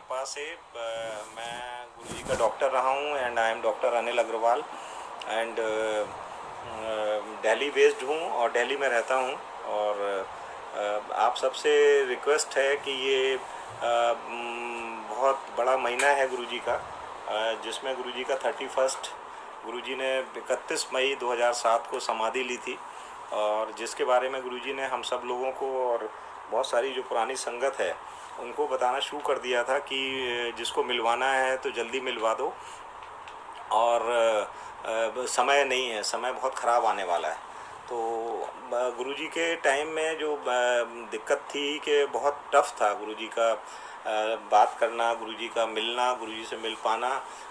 कृपा से मैं गुरुजी का डॉक्टर रहा हूँ and I am doctor Anil Agarwal and Delhi based हूँ और दिल्ली में रहता हूँ। और आप सबसे रिक्वेस्ट है कि ये बहुत बड़ा महीना है गुरुजी का, जिसमें गुरुजी का 31st गुरुजी ने 31 मई 2007 को समाधि ली थी, और जिसके बारे में गुरुजी ने हम सब लोगों को और बहुत सारी जो पुरानी संगत है उनको बताना शुरू कर दिया था कि जिसको मिलवाना है तो जल्दी मिलवा दो, और समय नहीं है, समय बहुत ख़राब आने वाला है। तो गुरुजी के टाइम में जो दिक्कत थी कि बहुत टफ था गुरुजी का बात करना, गुरुजी का मिलना, गुरुजी से मिल पाना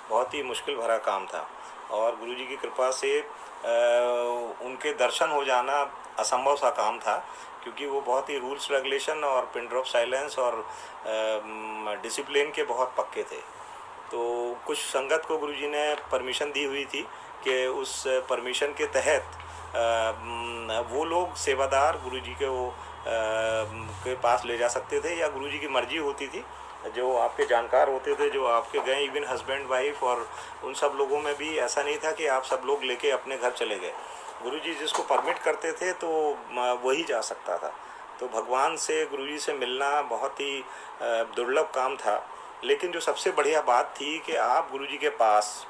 बहुत ही मुश्किल भरा काम था। और गुरुजी की कृपा से उनके दर्शन हो जाना असंभव सा काम था, क्योंकि वो बहुत ही रूल्स रेगुलेशन और पिन ड्रॉप साइलेंस और डिसिप्लिन के बहुत पक्के थे। तो कुछ संगत को गुरुजी ने परमिशन दी हुई थी कि उस परमिशन के तहत वो लोग सेवादार गुरुजी के के पास ले जा सकते थे, या गुरुजी की मर्जी होती थी जो आपके जानकार होते थे, जो आपके गए, इवन हस्बैंड वाइफ, और उन सब लोगों में भी ऐसा नहीं था कि आप सब लोग लेके अपने घर चले गए। गुरुजी जिसको परमिट करते थे तो वही जा सकता था। तो भगवान से, गुरुजी से मिलना बहुत ही दुर्लभ काम था। लेकिन जो सबसे बढ़िया बात थी कि आप गुरुजी के पास,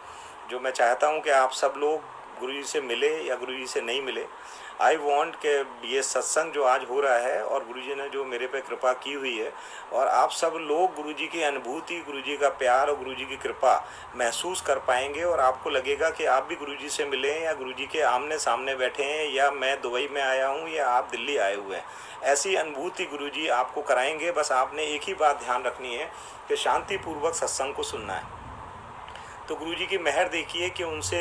जो मैं चाहता हूँ कि आप सब लोग गुरुजी से मिले या गुरुजी से नहीं मिले, आई वॉन्ट कि ये सत्संग जो आज हो रहा है और गुरुजी ने जो मेरे पे कृपा की हुई है, और आप सब लोग गुरुजी की अनुभूति, गुरुजी का प्यार और गुरुजी की कृपा महसूस कर पाएंगे, और आपको लगेगा कि आप भी गुरुजी से मिले या गुरुजी के आमने सामने बैठे हैं, या मैं दुबई में आया हूँ या आप दिल्ली आए हुए हैं। ऐसी अनुभूति गुरुजी आपको कराएंगे। बस आपने एक ही बात ध्यान रखनी है कि शांतिपूर्वक सत्संग को सुनना है। तो गुरुजी की मेहर देखिए कि उनसे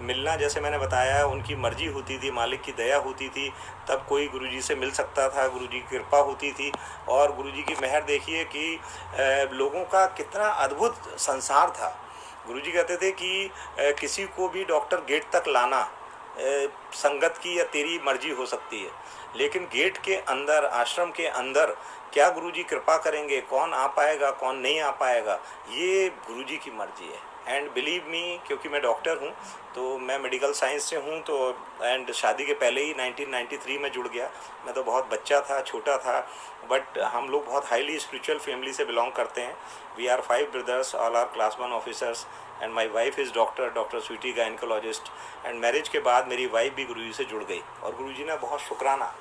मिलना, जैसे मैंने बताया, उनकी मर्जी होती थी, मालिक की दया होती थी, तब कोई गुरुजी से मिल सकता था, गुरुजी की कृपा होती थी। और गुरुजी की मेहर देखिए कि लोगों का कितना अद्भुत संसार था। गुरुजी कहते थे कि किसी को भी डॉक्टर गेट तक लाना संगत की या तेरी मर्जी हो सकती है, लेकिन गेट के अंदर, आश्रम के अंदर क्या गुरुजी कृपा करेंगे, कौन आ पाएगा कौन नहीं आ पाएगा, ये गुरुजी की मर्जी है। एंड बिलीव मी, क्योंकि मैं डॉक्टर हूँ तो मैं मेडिकल साइंस से हूँ, तो एंड शादी के पहले ही 1993 में जुड़ गया। मैं तो बहुत बच्चा था, छोटा था, बट हम लोग बहुत हाईली स्पिरिचुअल फैमिली से बिलोंग करते हैं। We are 5 brothers, all are class 1 officers, and my wife is doctor Sweety gynaecologist. And marriage के बाद मेरी वाइफ भी गुरुजी से जुड़ गई, और गुरुजी ने बहुत शुक्राना।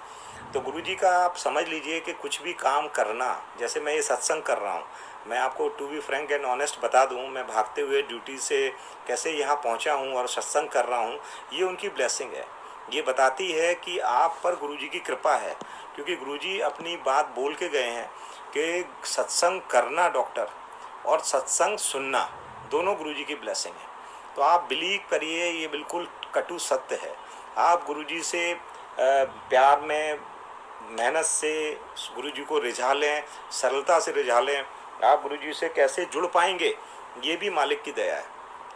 तो गुरुजी का आप समझ लीजिए कि कुछ भी काम करना, जैसे मैं ये सत्संग कर रहा हूँ, मैं आपको to be frank and honest बता दूँ, मैं भागते हुए ड्यूटी से कैसे यहाँ पहुँचा हूँ और सत्संग कर रहा हूँ, ये उनकी ब्लेसिंग है। ये बताती है कि आप पर गुरुजी की कृपा है, क्योंकि गुरुजी अपनी बात बोल के गए हैं कि सत्संग करना डॉक्टर और सत्संग सुनना दोनों गुरुजी की ब्लेसिंग है। तो आप बिलीव करिए, ये बिल्कुल कटु सत्य है। आप गुरुजी से प्यार में, मेहनत से गुरुजी को रिझा लें, सरलता से रिझा लें। आप गुरुजी से कैसे जुड़ पाएंगे, ये भी मालिक की दया है।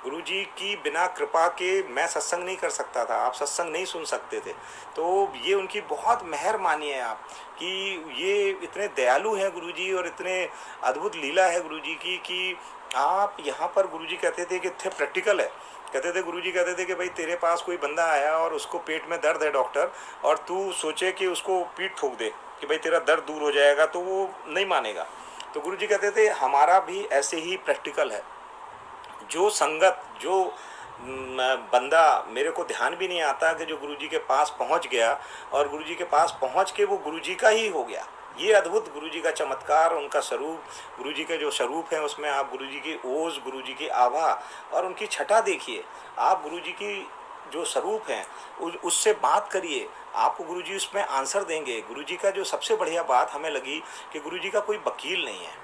गुरुजी की बिना कृपा के मैं सत्संग नहीं कर सकता था, आप सत्संग नहीं सुन सकते थे। तो ये उनकी बहुत मेहर मानिए आप, कि ये इतने दयालु हैं गुरुजी, और इतने अद्भुत लीला है गुरुजी की कि आप यहाँ पर, गुरुजी कहते थे कि थे प्रैक्टिकल है। कहते थे, गुरुजी कहते थे कि भाई तेरे पास कोई बंदा आया और उसको पेट में दर्द है डॉक्टर, और तू सोचे कि उसको पीठ ठोक दे कि भाई तेरा दर्द दूर हो जाएगा, तो वो नहीं मानेगा। तो गुरुजी कहते थे हमारा भी ऐसे ही प्रैक्टिकल है। जो संगत, जो बंदा, मेरे को ध्यान भी नहीं आता कि जो गुरुजी के पास पहुंच गया और गुरुजी के पास पहुंच के वो गुरुजी का ही हो गया। ये अद्भुत गुरुजी का चमत्कार, उनका स्वरूप, गुरुजी के जो स्वरूप है उसमें आप गुरुजी की ओज, गुरुजी की आभा और उनकी छटा देखिए। आप गुरुजी की जो स्वरूप हैं उससे बात करिए, आपको गुरुजी उसमें आंसर देंगे। गुरुजी का जो सबसे बढ़िया बात हमें लगी कि गुरुजी का कोई वकील नहीं है।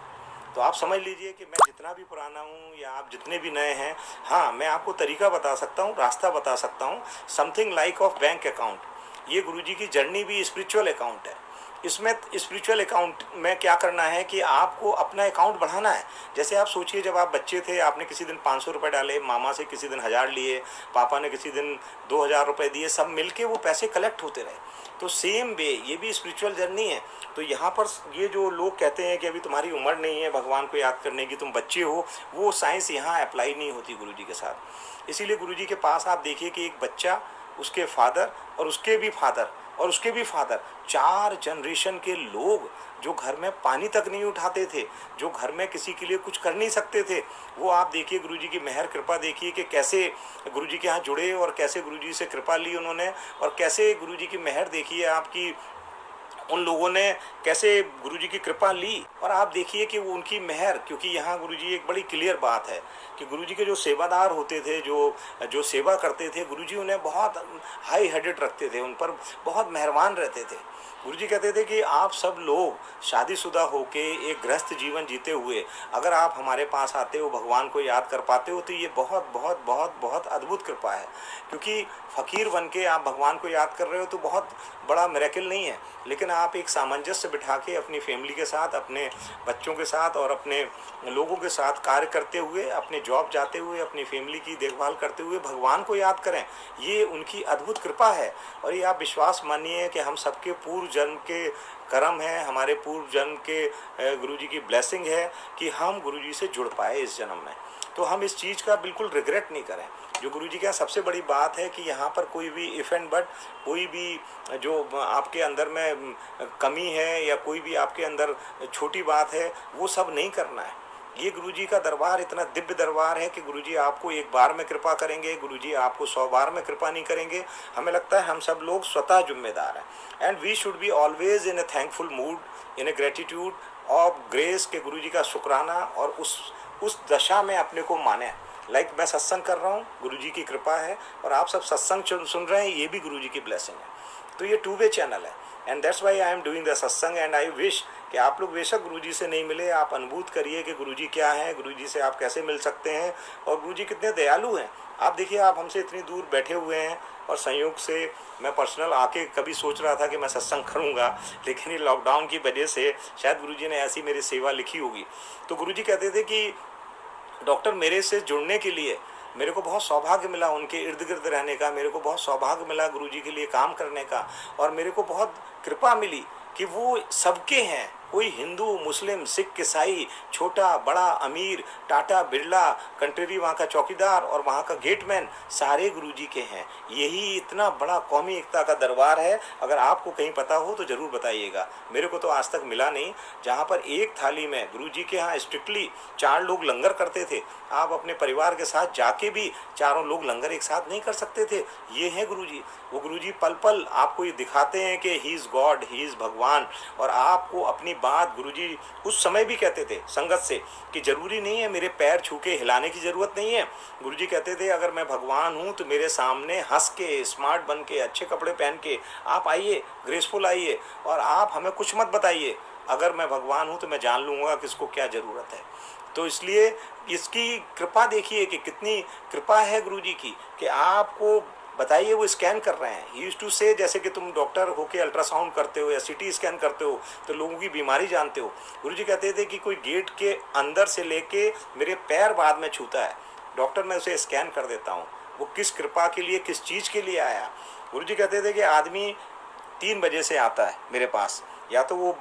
तो आप समझ लीजिए कि मैं जितना भी पुराना हूँ या आप जितने भी नए हैं, हाँ, मैं आपको तरीका बता सकता हूँ, रास्ता बता सकता हूँ, something like of bank account. ये गुरुजी की जर्नी भी स्पिरिचुअल अकाउंट है। इसमें स्पिरिचुअल अकाउंट में क्या करना है कि आपको अपना अकाउंट बढ़ाना है। जैसे आप सोचिए, जब आप बच्चे थे, आपने किसी दिन 500 रुपये डाले, मामा से किसी दिन 1000 लिए, पापा ने किसी दिन 2000 रुपये दिए, सब मिलके वो पैसे कलेक्ट होते रहे। तो सेम वे ये भी स्पिरिचुअल जर्नी है। तो यहाँ पर ये जो लोग कहते हैं कि अभी तुम्हारी उम्र नहीं है भगवान को याद करने की, तुम बच्चे हो, वो साइंस यहाँ अप्लाई नहीं होती गुरुजी के साथ। इसीलिए गुरुजी के पास आप देखिए कि एक बच्चा, उसके फादर और उसके भी फादर और उसके भी फादर, 4 जनरेशन के लोग जो घर में पानी तक नहीं उठाते थे, जो घर में किसी के लिए कुछ कर नहीं सकते थे, वो आप देखिए गुरुजी की मेहर कृपा देखिए कि कैसे गुरुजी के यहाँ जुड़े और कैसे गुरुजी से कृपा ली उन्होंने, और कैसे गुरुजी की मेहर देखिए आपकी, उन लोगों ने कैसे गुरुजी की कृपा ली। और आप देखिए कि वो उनकी मेहर, क्योंकि यहाँ गुरुजी एक बड़ी क्लियर बात है कि गुरुजी के जो सेवादार होते थे, जो जो सेवा करते थे, गुरुजी उन्हें बहुत हाई हेडेड रखते थे, उन पर बहुत मेहरबान रहते थे। गुरुजी कहते थे कि आप सब लोग शादीशुदा होके एक गृहस्थ जीवन जीते हुए अगर आप हमारे पास आते हो, भगवान को याद कर पाते हो, तो ये बहुत बहुत बहुत बहुत अद्भुत कृपा है। क्योंकि फ़कीर बन के आप भगवान को याद कर रहे हो तो बहुत बड़ा मिरेकल नहीं है, लेकिन आप एक सामंजस्य बिठा के अपनी फैमिली के साथ, अपने बच्चों के साथ और अपने लोगों के साथ कार्य करते हुए, अपने जॉब जाते हुए, अपनी फैमिली की देखभाल करते हुए भगवान को याद करें, ये उनकी अद्भुत कृपा है। और ये आप विश्वास मानिए कि हम सबके पूर्व जन्म के कर्म है, हमारे पूर्व जन्म के गुरुजी की ब्लेसिंग है कि हम गुरुजी से जुड़ पाए इस जन्म में। तो हम इस चीज़ का बिल्कुल रिग्रेट नहीं करें। जो गुरुजी का सबसे बड़ी बात है कि यहाँ पर कोई भी इफ़ एंड बट, कोई भी जो आपके अंदर में कमी है या कोई भी आपके अंदर छोटी बात है, वो सब नहीं करना है। ये गुरुजी का दरबार इतना दिव्य दरबार है कि गुरुजी आपको एक बार में कृपा करेंगे, गुरुजी आपको 100 बार में कृपा नहीं करेंगे। हमें लगता है हम सब लोग स्वतः जिम्मेदार हैं। And we should be always in a thankful mood, in a gratitude of grace के गुरुजी का शुक्राना, और उस दशा में अपने को माने। लाइक मैं सत्संग कर रहा हूँ, गुरुजी की कृपा है, और आप सब सत्संग सुन रहे हैं, ये भी गुरुजी की ब्लेसिंग है। तो ये 2 वे चैनल है, and that's why I am doing the सत्संग। एंड आई विश कि आप लोग बेशक गुरुजी से नहीं मिले, आप अनुभूत करिए कि गुरुजी क्या है, गुरुजी से आप कैसे मिल सकते हैं, और गुरुजी कितने दयालु हैं। आप देखिए, आप हमसे इतनी दूर बैठे हुए हैं, और संयोग से मैं पर्सनल आके कभी सोच रहा था कि मैं सत्संग करूंगा, लेकिन ये लॉकडाउन की वजह से शायद गुरुजी ने ऐसी मेरी सेवा लिखी होगी। तो गुरुजी कहते थे कि डॉक्टर, मेरे से जुड़ने के लिए मेरे को बहुत सौभाग्य मिला, उनके इर्द गिर्द रहने का मेरे को बहुत सौभाग्य मिला, गुरुजी के लिए काम करने का, और मेरे को बहुत कृपा मिली कि वो सबके हैं। कोई हिंदू, मुस्लिम, सिख, ईसाई, छोटा बड़ा, अमीर, टाटा बिरला, कंट्री वहाँ का चौकीदार और वहाँ का गेटमैन, सारे गुरुजी के हैं। यही इतना बड़ा कौमी एकता का दरबार है। अगर आपको कहीं पता हो तो ज़रूर बताइएगा। मेरे को तो आज तक मिला नहीं जहाँ पर एक थाली में गुरुजी के यहाँ स्ट्रिक्टली 4 लोग लंगर करते थे। आप अपने परिवार के साथ जाके भी चारों लोग लंगर एक साथ नहीं कर सकते थे। ये है गुरुजी। वो गुरुजी पल पल आपको ये दिखाते हैं कि he is God, he is भगवान। और आपको अपनी बात गुरुजी उस समय भी कहते थे संगत से कि ज़रूरी नहीं है मेरे पैर छू के हिलाने की ज़रूरत नहीं है। गुरुजी कहते थे अगर मैं भगवान हूँ तो मेरे सामने हंस के, स्मार्ट बन के, अच्छे कपड़े पहन के आप आइए, ग्रेसफुल आइए, और आप हमें कुछ मत बताइए। अगर मैं भगवान हूँ तो मैं जान लूँगा कि इसको क्या ज़रूरत है। तो इसलिए इसकी कृपा देखिए कि कितनी कृपा है गुरुजी की कि आपको बताइए वो स्कैन कर रहे हैं। ही यूज्ड टू से, जैसे कि तुम डॉक्टर होके अल्ट्रासाउंड करते हो या सीटी स्कैन करते हो तो लोगों की बीमारी जानते हो। गुरुजी कहते थे कि कोई गेट के अंदर से लेके मेरे पैर बाद में छूता है, डॉक्टर मैं उसे स्कैन कर देता हूँ, वो किस कृपा के लिए, किस चीज़ के लिए आया। गुरुजी कहते थे कि आदमी 3 बजे से आता है मेरे पास, या तो वो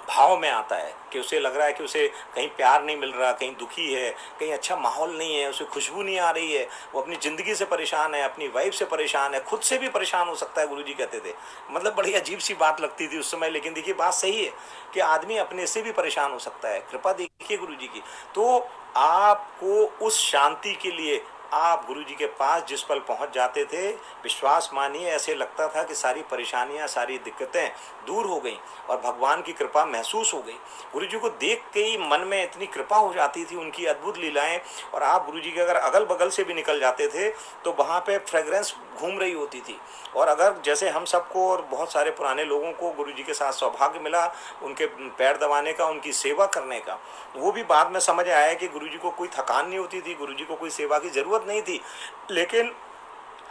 भाव में आता है कि उसे लग रहा है कि उसे कहीं प्यार नहीं मिल रहा, कहीं दुखी है, कहीं अच्छा माहौल नहीं है, उसे खुशबू नहीं आ रही है, वो अपनी ज़िंदगी से परेशान है, अपनी वाइफ से परेशान है, खुद से भी परेशान हो सकता है। गुरुजी कहते थे, मतलब बड़ी अजीब सी बात लगती थी उस समय, लेकिन देखिए बात सही है कि आदमी अपने से भी परेशान हो सकता है। कृपा देखिए गुरुजी की। तो आपको उस शांति के लिए आप गुरुजी के पास जिस पल पहुंच जाते थे, विश्वास मानिए ऐसे लगता था कि सारी परेशानियां, सारी दिक्कतें दूर हो गई और भगवान की कृपा महसूस हो गई। गुरुजी को देख के ही मन में इतनी कृपा हो जाती थी, उनकी अद्भुत लीलाएं। और आप गुरुजी के अगर अगल बगल से भी निकल जाते थे तो वहाँ पे फ्रेग्रेंस घूम रही होती थी। और अगर जैसे हम सबको और बहुत सारे पुराने लोगों को गुरुजी के साथ सौभाग्य मिला उनके पैर दबाने का, उनकी सेवा करने का, वो भी बाद में समझ आया कि गुरुजी को कोई थकान नहीं होती थी, गुरुजी को कोई सेवा की ज़रूरत नहीं थी। लेकिन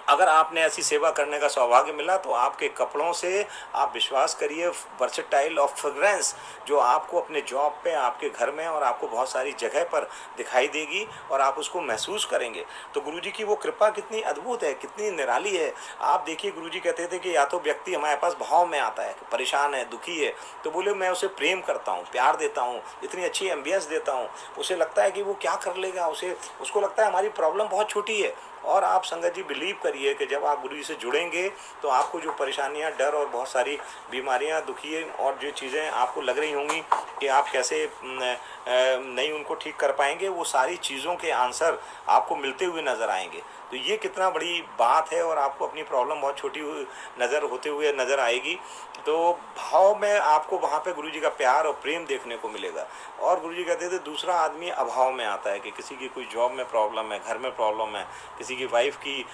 अगर आपने ऐसी सेवा करने का सौभाग्य मिला तो आपके कपड़ों से आप विश्वास करिए वर्सेटाइल ऑफ फ्रेग्रेंस जो आपको अपने जॉब पे, आपके घर में और आपको बहुत सारी जगह पर दिखाई देगी और आप उसको महसूस करेंगे। तो गुरुजी की वो कृपा कितनी अद्भुत है, कितनी निराली है। आप देखिए गुरुजी कहते थे कि या तो व्यक्ति हमारे पास भाव में आता है कि परेशान है, दुखी है, तो बोले मैं उसे प्रेम करता हूँ, प्यार देता हूँ, इतनी अच्छी एम्बियंस देता हूँ, उसे लगता है कि वो क्या कर लेगा, उसको लगता है हमारी प्रॉब्लम बहुत छोटी है। और आप संगत जी बिलीव करिए कि जब आप गुरु जी से जुड़ेंगे तो आपको जो परेशानियां, डर और बहुत सारी बीमारियां, दुखी और जो चीज़ें आपको लग रही होंगी कि आप कैसे नहीं उनको ठीक कर पाएंगे, वो सारी चीज़ों के आंसर आपको मिलते हुए नज़र आएंगे। तो ये कितना बड़ी बात है और आपको अपनी प्रॉब्लम बहुत छोटी होते हुए नज़र आएगी। तो भाव में आपको वहाँ पे गुरुजी का प्यार और प्रेम देखने को मिलेगा। और गुरुजी कहते थे दूसरा आदमी अभाव में आता है कि किसी की कोई जॉब में प्रॉब्लम है, घर में प्रॉब्लम है, किसी की वाइफ की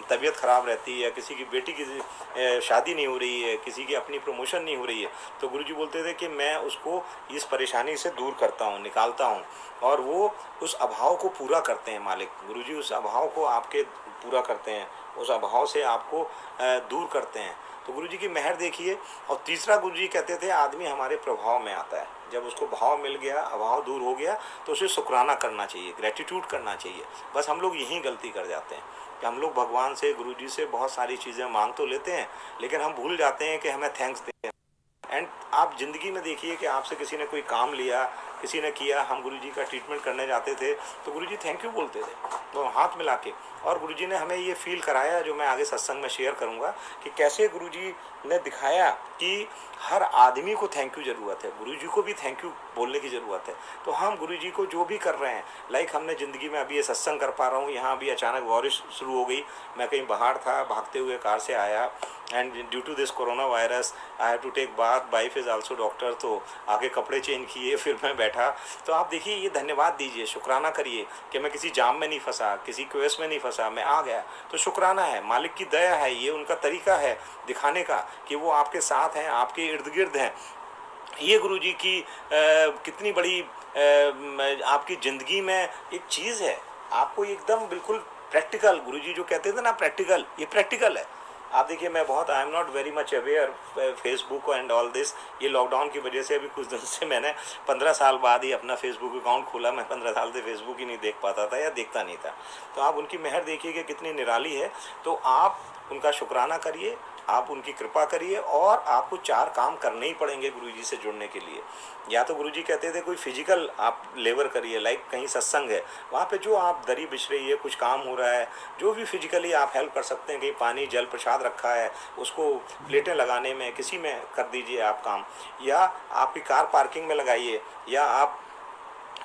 तबीयत ख़राब रहती है, किसी की बेटी की शादी नहीं हो रही है, किसी की अपनी प्रमोशन नहीं हो रही है, तो गुरुजी बोलते थे कि मैं उसको इस परेशानी से दूर करता हूँ, निकालता हूँ। और वो उस अभाव को पूरा करते हैं मालिक गुरुजी, उस अभाव को आपके पूरा करते हैं, उस अभाव से आपको दूर करते हैं। तो गुरुजी की मेहर देखिए। और तीसरा गुरुजी कहते थे आदमी हमारे प्रभाव में आता है, जब उसको भाव मिल गया, अभाव दूर हो गया, तो उसे शुक्राना करना चाहिए, ग्रेटिट्यूड करना चाहिए। बस हम लोग यही गलती कर जाते हैं कि हम लोग भगवान से, गुरुजी से बहुत सारी चीज़ें मांग तो लेते हैं, लेकिन हम भूल जाते हैं कि हमें थैंक्स दें। एंड आप ज़िंदगी में देखिए कि आपसे किसी ने कोई काम लिया, किसी ने किया, हम गुरुजी का ट्रीटमेंट करने जाते थे तो गुरुजी थैंक यू बोलते थे तो हाथ मिला के। और गुरुजी ने हमें ये फील कराया, जो मैं आगे सत्संग में शेयर करूँगा, कि कैसे गुरुजी ने दिखाया कि हर आदमी को थैंक यू ज़रूरत है, गुरुजी को भी थैंक यू बोलने की ज़रूरत है। तो हम गुरुजी को जो भी कर रहे हैं, लाइक हमने ज़िंदगी में अभी ये सत्संग कर पा रहा हूँ, यहाँ अभी अचानक बारिश शुरू हो गई, मैं कहीं बाहर था, भागते हुए कार से आया, and due to this coronavirus I have to take bath, wife is also doctor, तो आगे कपड़े चेंज किए, फिर मैं बैठा। तो आप देखिए, ये धन्यवाद दीजिए, शुक्राना करिए कि मैं किसी जाम में नहीं फंसा, किसी क्वेस में नहीं फंसा, मैं आ गया। तो शुक्राना है, मालिक की दया है, ये उनका तरीका है दिखाने का कि वो आपके साथ हैं, आपके इर्द गिर्द हैं। ये गुरुजी की कितनी बड़ी आपकी ज़िंदगी में एक चीज़ है, आपको एकदम बिल्कुल प्रैक्टिकल, गुरुजी जो कहते थे ना प्रैक्टिकल, ये प्रैक्टिकल है। आप देखिए, मैं बहुत, I am not very much aware Facebook and all this. ये लॉकडाउन की वजह से अभी कुछ दिन से मैंने 15 साल बाद ही अपना फेसबुक अकाउंट खोला। मैं 15 साल से फेसबुक ही नहीं देख पाता था या देखता नहीं था। तो आप उनकी मेहर देखिए कि कितनी निराली है। तो आप उनका शुक्राना करिए, आप उनकी कृपा करिए, और आपको 4 काम करने ही पड़ेंगे गुरुजी से जुड़ने के लिए। या तो गुरुजी कहते थे कोई फिजिकल आप लेबर करिए, लाइक कहीं सत्संग है, वहाँ पे जो आप दरी बिछ रही है, कुछ काम हो रहा है, जो भी फिजिकली आप हेल्प कर सकते हैं, कहीं पानी जल प्रसाद रखा है, उसको प्लेटें लगाने में, किसी में कर दीजिए आप काम। या आपकी कार पार्किंग में लगाइए, या आप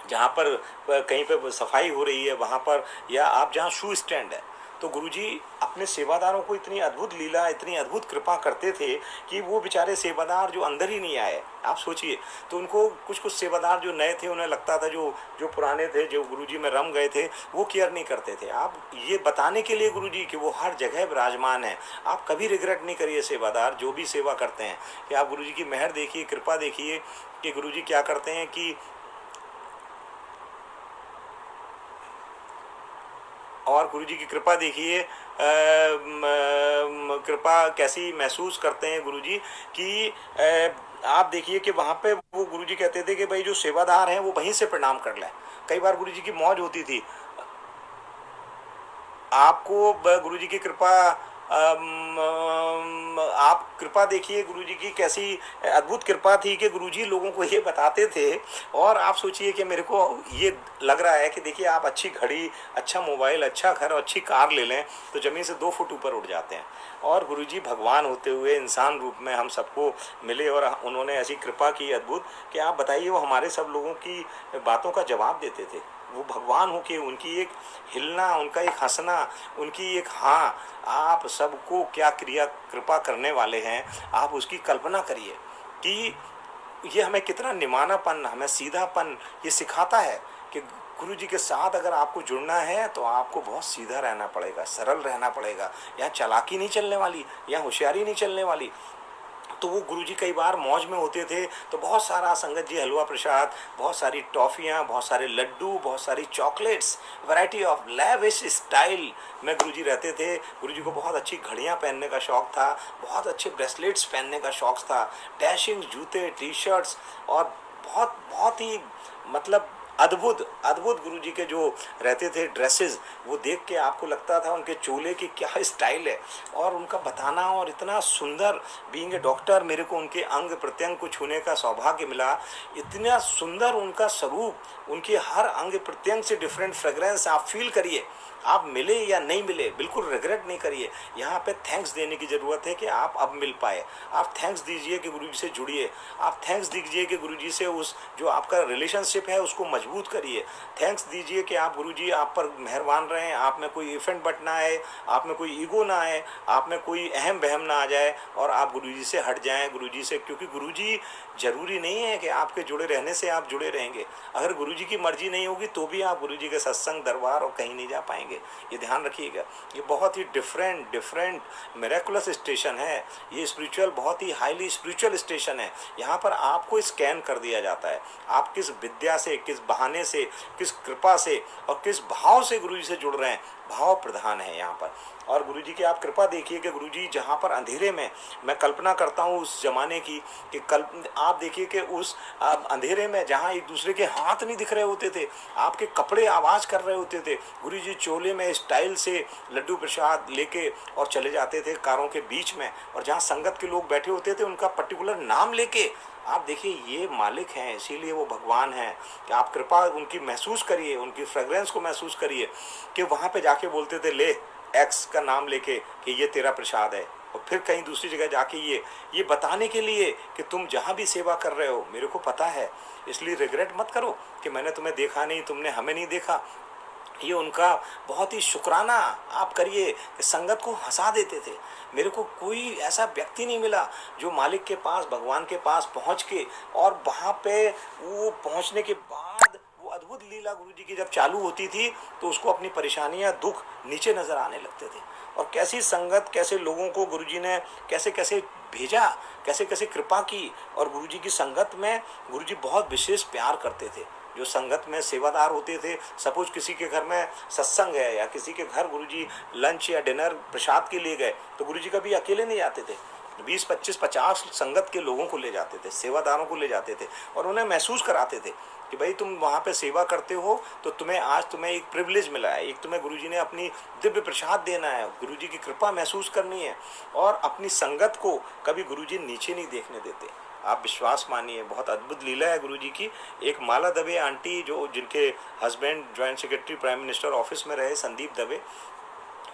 जहाँ पर कहीं पे सफाई हो रही है वहाँ पर, या आप जहाँ शू स्टैंड है। तो गुरुजी अपने सेवादारों को इतनी अद्भुत लीला, इतनी अद्भुत कृपा करते थे कि वो बेचारे सेवादार जो अंदर ही नहीं आए, आप सोचिए। तो उनको कुछ सेवादार जो नए थे, उन्हें लगता था जो जो पुराने थे, जो गुरुजी में रम गए थे, वो केयर नहीं करते थे। आप ये बताने के लिए गुरुजी कि वो हर जगह विराजमान है। आप कभी रिग्रेट नहीं करिए सेवादार जो भी सेवा करते हैं, कि आप गुरुजी की मेहर देखिए, कृपा देखिए कि गुरुजी क्या करते हैं कि और गुरुजी की कृपा देखिए, कृपा कैसी महसूस करते हैं गुरुजी कि आप देखिए कि वहाँ पे वो गुरुजी कहते थे कि भाई जो सेवादार हैं वो वहीं से प्रणाम कर लें। कई बार गुरुजी की मौज होती थी। आपको गुरुजी की कृपा, आप कृपा देखिए गुरुजी की कैसी अद्भुत कृपा थी कि गुरुजी लोगों को ये बताते थे। और आप सोचिए कि मेरे को ये लग रहा है कि देखिए, आप अच्छी घड़ी, अच्छा मोबाइल, अच्छा घर और अच्छी कार ले लें तो ज़मीन से 2 फुट ऊपर उठ जाते हैं। और गुरुजी भगवान होते हुए इंसान रूप में हम सबको मिले और उन्होंने ऐसी कृपा की अद्भुत कि आप बताइए, वो हमारे सब लोगों की बातों का जवाब देते थे। वो भगवान हो के उनकी एक हिलना, उनका एक हंसना, उनकी एक हाँ, आप सबको क्या क्रिया कृपा करने वाले हैं, आप उसकी कल्पना करिए कि ये हमें कितना निमानापन, हमें सीधापन ये सिखाता है कि गुरु जी के साथ अगर आपको जुड़ना है तो आपको बहुत सीधा रहना पड़ेगा, सरल रहना पड़ेगा। यहाँ चालाकी नहीं चलने वाली, यहाँ होशियारी नहीं चलने वाली। तो वो गुरुजी कई बार मौज में होते थे तो बहुत सारा संगत जी हलवा प्रसाद, बहुत सारी टॉफ़ियाँ, बहुत सारे लड्डू, बहुत सारी chocolates, variety of lavish style में गुरुजी रहते थे। गुरुजी को बहुत अच्छी घड़ियाँ पहनने का शौक़ था, बहुत अच्छे ब्रेसलेट्स पहनने का शौक़ था, डैशिंग जूते, टी शर्ट्स और बहुत बहुत ही मतलब अद्भुत अद्भुत गुरुजी के जो रहते थे ड्रेसेस, वो देख के आपको लगता था उनके चोले की क्या स्टाइल है। और उनका बताना, और इतना सुंदर, बीइंग ए डॉक्टर मेरे को उनके अंग प्रत्यंग को छूने का सौभाग्य मिला। इतना सुंदर उनका स्वरूप, उनके हर अंग प्रत्यंग से डिफरेंट फ्रेग्रेंस आप फील करिए। आप मिले या नहीं मिले, बिल्कुल रिग्रेट नहीं करिए। यहाँ पे थैंक्स देने की ज़रूरत है कि आप अब मिल पाए। आप थैंक्स दीजिए कि गुरुजी से जुड़िए। आप थैंक्स दीजिए कि गुरुजी से उस जो आपका रिलेशनशिप है उसको मजबूत करिए। थैंक्स दीजिए कि आप गुरुजी आप पर मेहरबान रहें, आप में कोई इफेंट बट ना आए, आप में कोई ईगो ना आए, आप में कोई अहम बहम ना आ जाए और आप गुरुजी से हट जाएं। गुरुजी से, क्योंकि गुरुजी ज़रूरी नहीं है कि आपके जुड़े रहने से आप जुड़े रहेंगे। अगर गुरुजी की मर्जी नहीं होगी तो भी आप गुरुजी के सत्संग, दरबार और कहीं नहीं जा पाएंगे। ये ध्यान रखिएगा। ये बहुत ही डिफरेंट मिरेकुलस स्टेशन है। ये स्पिरिचुअल, बहुत ही हाईली स्पिरिचुअल स्टेशन है। यहाँ पर आपको स्कैन कर दिया जाता है। आप किस विद्या से, किस बहाने से, किस कृपा से और किस भाव से गुरुजी से जुड़ रहे हैं, भाव प्रधान है यहाँ पर। और गुरुजी की आप कृपा देखिए कि गुरुजी जहाँ पर अंधेरे में, मैं कल्पना करता हूँ उस जमाने की कि आप देखिए कि उस अंधेरे में जहाँ एक दूसरे के हाथ नहीं दिख रहे होते थे, आपके कपड़े आवाज़ कर रहे होते थे, गुरुजी चोले में स्टाइल से लड्डू प्रसाद लेके और चले जाते थे कारों के बीच में, और जहाँ संगत के लोग बैठे होते थे उनका पर्टिकुलर नाम लेके। आप देखिए ये मालिक हैं, इसीलिए वो भगवान हैं कि आप कृपा उनकी महसूस करिए, उनकी फ्रेग्रेंस को महसूस करिए कि वहाँ पे जाके बोलते थे ले एक्स का नाम लेके कि ये तेरा प्रसाद है, और फिर कहीं दूसरी जगह जाके ये बताने के लिए कि तुम जहाँ भी सेवा कर रहे हो मेरे को पता है, इसलिए रिग्रेट मत करो कि मैंने तुम्हें देखा नहीं, तुमने हमें नहीं देखा। ये उनका बहुत ही शुक्राना आप करिए कि संगत को हंसा देते थे। मेरे को कोई ऐसा व्यक्ति नहीं मिला जो मालिक के पास, भगवान के पास पहुंच के, और वहाँ पे वो पहुंचने के बाद वो अद्भुत लीला गुरुजी की जब चालू होती थी तो उसको अपनी परेशानियाँ, दुख नीचे नज़र आने लगते थे। और कैसी संगत, कैसे लोगों को गुरुजी ने कैसे कैसे भेजा, कैसे कैसे कृपा की। और गुरुजी की संगत में गुरुजी बहुत विशेष प्यार करते थे। जो संगत में सेवादार होते थे, सपोज किसी के घर में सत्संग है या किसी के घर गुरुजी लंच या डिनर प्रसाद के लिए गए तो गुरुजी कभी अकेले नहीं जाते थे। 20, 25, 50 संगत के लोगों को ले जाते थे, सेवादारों को ले जाते थे और उन्हें महसूस कराते थे कि भाई तुम वहाँ पे सेवा करते हो तो तुम्हें एक प्रिविलेज मिला है, एक तुम्हें गुरुजी ने अपनी दिव्य प्रसाद देना है, गुरुजी की कृपा महसूस करनी है। और अपनी संगत को कभी गुरुजी नीचे नहीं देखने देते। आप विश्वास मानिए, बहुत अद्भुत लीला है गुरुजी की। एक माला दबे आंटी, जो जिनके husband joint secretary prime minister office में रहे, संदीप दबे,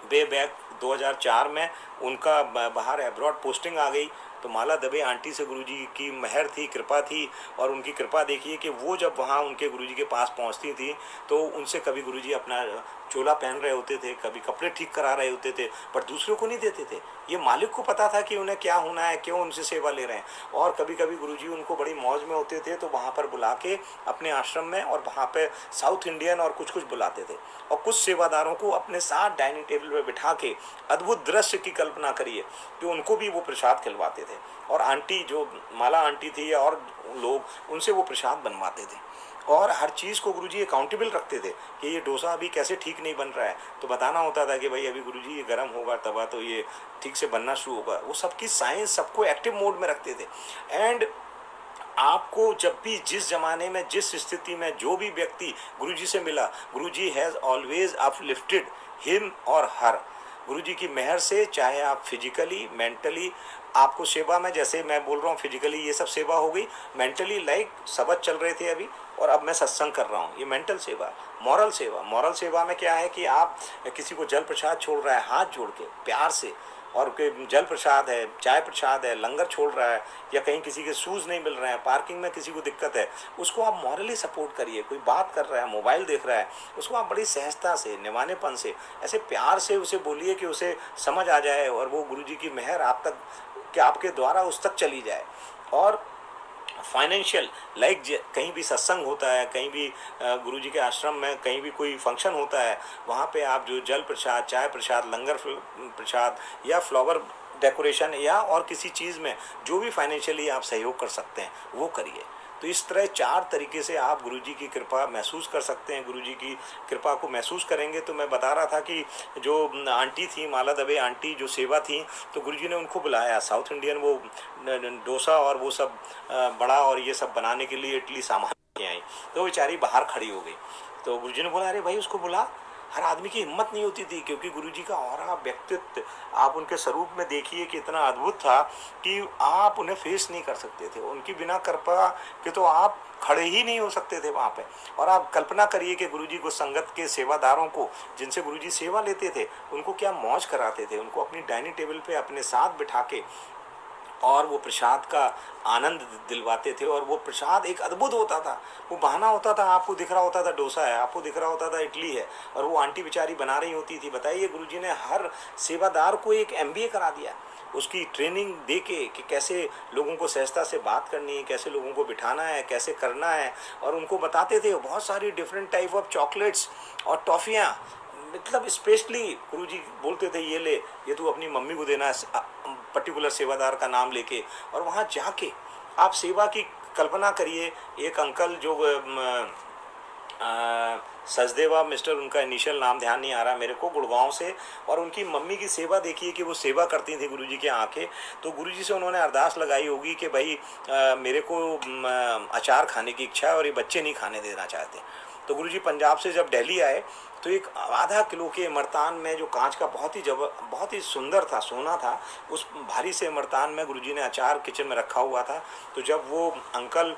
वे बैक 2004 में उनका बाहर एब्रॉड पोस्टिंग आ गई तो माला दबे आंटी से गुरुजी की मेहर थी, कृपा थी। और उनकी कृपा देखिए कि वो जब वहाँ उनके गुरुजी के पास पहुँचती थी तो उनसे कभी गुरुजी अपना चोला पहन रहे होते थे, कभी कपड़े ठीक करा रहे होते थे, पर दूसरों को नहीं देते थे। ये मालिक को पता था कि उन्हें क्या होना है, क्यों उनसे सेवा ले रहे हैं। और कभी कभी गुरुजी उनको बड़ी मौज में होते थे तो वहाँ पर बुला के अपने आश्रम में, और वहाँ पे साउथ इंडियन और कुछ बुलाते थे, और कुछ सेवादारों को अपने साथ डाइनिंग टेबल पर बिठा के अद्भुत दृश्य की कल्पना करिए कि उनको भी वो प्रसाद खिलवाते थे। और आंटी, जो माला आंटी थी और लोग, उनसे वो प्रसाद बनवाते थे। और हर चीज़ को गुरुजी अकाउंटेबल रखते थे कि ये डोसा अभी कैसे ठीक नहीं बन रहा है, तो बताना होता था कि भाई अभी गुरुजी ये गर्म होगा तवा तो ये ठीक से बनना शुरू होगा। वो सबकी साइंस, सबको एक्टिव मोड में रखते थे। एंड आपको जब भी, जिस ज़माने में, जिस स्थिति में जो भी व्यक्ति गुरुजी से मिला, गुरुजी हैज़ ऑलवेज अपलिफ्टेड हिम और हर। गुरुजी की मेहर से, चाहे आप फिजिकली, मेंटली, आपको सेवा में, जैसे मैं बोल रहा हूँ फिजिकली ये सब सेवा हो गई, मेंटली लाइक सबक चल रहे थे अभी और अब मैं सत्संग कर रहा हूँ, ये मेंटल सेवा। मॉरल सेवा में क्या है कि आप किसी को जल प्रसाद छोड़ रहा है हाथ जोड़ के प्यार से, और जल प्रसाद है, चाय प्रसाद है, लंगर छोड़ रहा है, या कहीं किसी के शूज़ नहीं मिल रहे हैं, पार्किंग में किसी को दिक्कत है, उसको आप मॉरली सपोर्ट करिए। कोई बात कर रहा है, मोबाइल देख रहा है, उसको आप बड़ी सहजता से, निवानेपन से, ऐसे प्यार से उसे बोलिए कि उसे समझ आ जाए और वो गुरुजी की मेहर आप तक, कि आपके द्वारा उस तक चली जाए। और फाइनेंशियल, लाइक कहीं भी सत्संग होता है, कहीं भी गुरुजी के आश्रम में कहीं भी कोई फंक्शन होता है, वहाँ पे आप जो जल प्रसाद, चाय प्रसाद, लंगर प्रसाद या फ्लावर डेकोरेशन या और किसी चीज़ में जो भी फाइनेंशियली आप सहयोग कर सकते हैं वो करिए। तो इस तरह 4 तरीके से आप गुरुजी की कृपा महसूस कर सकते हैं। गुरुजी की कृपा को महसूस करेंगे तो मैं बता रहा था कि जो आंटी थी माला दबे आंटी जो सेवा थी, तो गुरुजी ने उनको बुलाया साउथ इंडियन वो डोसा और वो सब बड़ा और ये सब बनाने के लिए इडली सामान लेके आई। तो वो बेचारी बाहर खड़ी हो गई। तो गुरुजी ने बोला, अरे भाई उसको बुला। हर आदमी की हिम्मत नहीं होती थी, क्योंकि गुरुजी का ऑरा व्यक्तित्व आप उनके स्वरूप में देखिए कि इतना अद्भुत था कि आप उन्हें फेस नहीं कर सकते थे। उनकी बिना कृपा के तो आप खड़े ही नहीं हो सकते थे वहाँ पे। और आप कल्पना करिए कि गुरुजी को संगत के सेवादारों को जिनसे गुरुजी सेवा लेते थे उनको क्या मौज कराते थे। उनको अपनी डाइनिंग टेबल पे अपने साथ बिठा के और वो प्रसाद का आनंद दिलवाते थे। और वो प्रसाद एक अद्भुत होता था। वो बहाना होता था, आपको दिख रहा होता था डोसा है, आपको दिख रहा होता था इडली है, और वो आंटी बेचारी बना रही होती थी। बताइए, गुरुजी ने हर सेवादार को एक MBA करा दिया, उसकी ट्रेनिंग दे के कि कैसे लोगों को सहजता से बात करनी है, कैसे लोगों को बिठाना है, कैसे करना है। और उनको बताते थे बहुत सारी डिफरेंट टाइप ऑफ चॉकलेट्स और टॉफ़ियाँ। मतलब स्पेशली गुरुजी बोलते थे, ये ले, ये तू अपनी मम्मी को देना है, पर्टिकुलर सेवादार का नाम लेके। और वहाँ जाके आप सेवा की कल्पना करिए। एक अंकल जो सचदेवा मिस्टर, उनका इनिशियल नाम ध्यान नहीं आ रहा मेरे को, गुड़गांव से। और उनकी मम्मी की सेवा देखिए कि वो सेवा करती थी गुरुजी के आके। तो गुरुजी से उन्होंने अरदास लगाई होगी कि भाई मेरे को अचार खाने की इच्छा है और ये बच्चे नहीं खाने देना चाहते। तो गुरुजी पंजाब से जब दिल्ली आए तो एक आधा किलो के इमरतान में, जो कांच का बहुत ही सुंदर था, सोना था, उस भारी से इमरतान में गुरुजी ने अचार किचन में रखा हुआ था। तो जब वो अंकल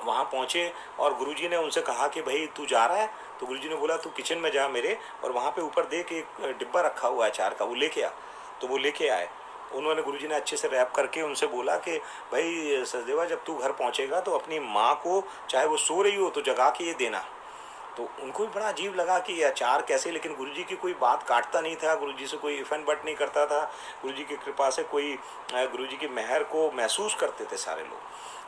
वहाँ पहुँचे और गुरुजी ने उनसे कहा कि भाई तू जा रहा है, तो गुरुजी ने बोला तू किचन में जा मेरे, और वहाँ पे ऊपर देख एक डिब्बा रखा हुआ है अचार का, वो लेके आ। तो वो लेके आए। उन्होंने गुरुजी ने अच्छे से रैप करके उनसे बोला कि भाई सचदेवा, जब तू घर पहुँचेगा तो अपनी माँ को, चाहे वो सो रही हो तो जगा के ये देना। तो उनको भी बड़ा अजीब लगा कि ये अचार कैसे, लेकिन गुरुजी की कोई बात काटता नहीं था, गुरुजी से कोई इफ एंड बट नहीं करता था। गुरुजी की कृपा से कोई गुरुजी की मेहर को महसूस करते थे सारे लोग।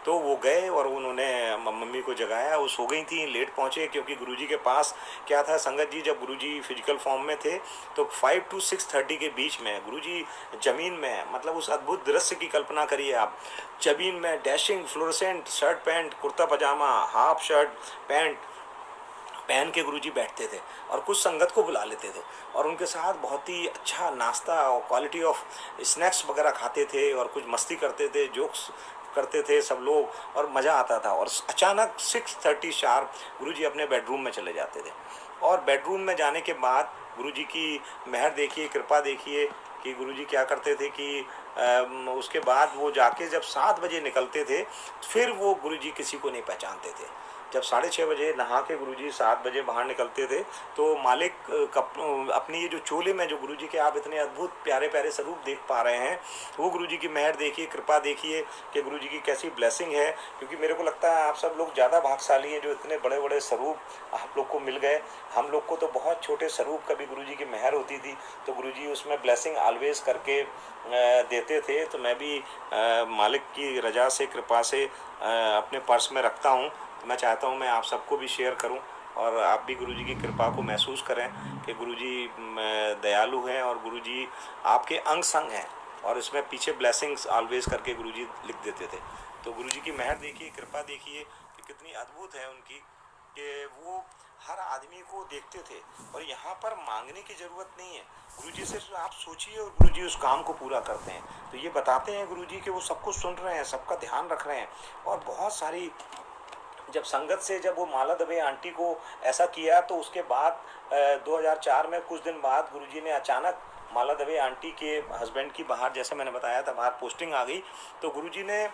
तो वो गए और उन्होंने मम्मी को जगाया। वो सो गई थी, लेट पहुँचे, क्योंकि गुरुजी के पास क्या था संगत जी, जब गुरुजी फिजिकल फॉर्म में थे तो 5 to 6:30 के बीच में गुरुजी ज़मीन में, मतलब उस अद्भुत दृश्य की कल्पना करिए आप, ज़मीन में dashing fluorescent shirt pant, kurta pyjama, half shirt pant पहन के गुरुजी बैठते थे और कुछ संगत को बुला लेते थे और उनके साथ बहुत ही अच्छा नाश्ता और क्वालिटी ऑफ स्नैक्स वगैरह खाते थे और कुछ मस्ती करते थे, जोक्स करते थे सब लोग, और मज़ा आता था। और अचानक 6:30 शार्प गुरुजी अपने बेडरूम में चले जाते थे। और बेडरूम में जाने के बाद गुरुजी की मेहर देखिए, कृपा देखिए कि गुरुजी क्या करते थे कि उसके बाद वो जाके जब 7 बजे निकलते थे, फिर वो गुरुजी किसी को नहीं पहचानते थे। जब 6:30 बजे नहा के गुरुजी 7 बजे बाहर निकलते थे तो मालिक अपनी ये जो चोले में जो गुरुजी के आप इतने अद्भुत प्यारे प्यारे स्वरूप देख पा रहे हैं, वो गुरुजी की मेहर देखिए, कृपा देखिए कि गुरुजी की कैसी ब्लेसिंग है। क्योंकि मेरे को लगता है आप सब लोग ज़्यादा भाग्यशाली हैं जो इतने बड़े बड़े स्वरूप आप लोग को मिल गए। हम लोग को तो बहुत छोटे स्वरूप कभी गुरुजी की मेहर होती थी, तो गुरुजी उसमें ब्लेसिंग ऑलवेज करके देते थे। तो मैं भी मालिक की रजा से, कृपा से अपने पर्स में रखता हूँ। तो मैं चाहता हूँ मैं आप सबको भी शेयर करूँ और आप भी गुरुजी की कृपा को महसूस करें कि गुरुजी दयालु हैं और गुरुजी आपके अंग संग हैं। और इसमें पीछे ब्लेसिंग्स ऑलवेज करके गुरुजी लिख देते थे। तो गुरुजी की मेहर देखिए, कृपा देखिए कि कितनी अद्भुत है उनकी, कि वो हर आदमी को देखते थे। और यहाँ पर मांगने की ज़रूरत नहीं है, गुरुजी से आप सोचिए और गुरुजी उस काम को पूरा करते हैं। तो ये बताते हैं गुरुजी कि वो सब कुछ सुन रहे हैं, सबका ध्यान रख रहे हैं। और बहुत सारी जब संगत से जब वो माला दबे आंटी को ऐसा किया तो उसके बाद 2004 में कुछ दिन बाद गुरुजी ने अचानक माला दबे आंटी के हस्बैंड की बाहर, जैसे मैंने बताया था, बाहर पोस्टिंग आ गई। तो गुरुजी ने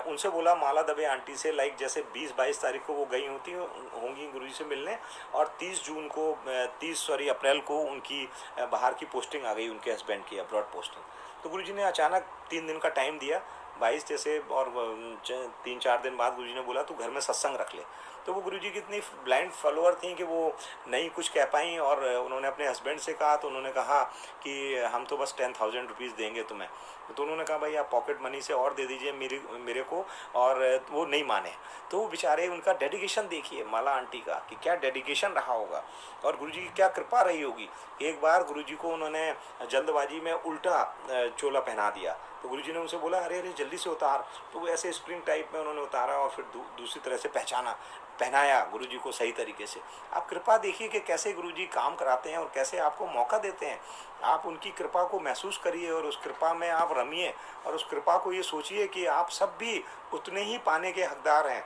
उनसे बोला माला दबे आंटी से, लाइक जैसे 20-22 तारीख को वो गई होंगी गुरुजी से मिलने, और 30 अप्रैल को उनकी बाहर की पोस्टिंग आ गई उनके हस्बैंड की, अब्रॉड पोस्टिंग। तो गुरुजी ने अचानक 3 दिन का टाइम दिया 22 जैसे, और 3-4 दिन बाद गुरुजी ने बोला तू घर में सत्संग रख ले। तो वो गुरुजी की इतनी ब्लाइंड फॉलोअर थी कि वो नहीं कुछ कह पाई, और उन्होंने अपने हस्बैंड से कहा, तो उन्होंने कहा कि हम तो बस 10,000 रुपीज़ देंगे तुम्हें। तो उन्होंने कहा भाई आप पॉकेट मनी से और दे दीजिए मेरे को, और वो नहीं माने। तो वो बेचारे, उनका डेडिकेशन देखिए माला आंटी का कि क्या डेडिकेशन रहा होगा और गुरुजी की क्या कृपा रही होगी। एक बार गुरुजी को उन्होंने जल्दबाजी में उल्टा चोला पहना दिया, तो गुरुजी ने उनसे बोला अरे अरे जल्दी से उतार, तो वो ऐसे स्प्रिंग टाइप में उन्होंने उतारा और फिर दूसरी तरह से पहनाया गुरुजी को सही तरीके से। आप कृपा देखिए कि कैसे गुरुजी काम कराते हैं और कैसे आपको मौका देते हैं। आप उनकी कृपा को महसूस करिए और उस कृपा में आप रमिए, और उस कृपा को ये सोचिए कि आप सब भी उतने ही पाने के हकदार हैं।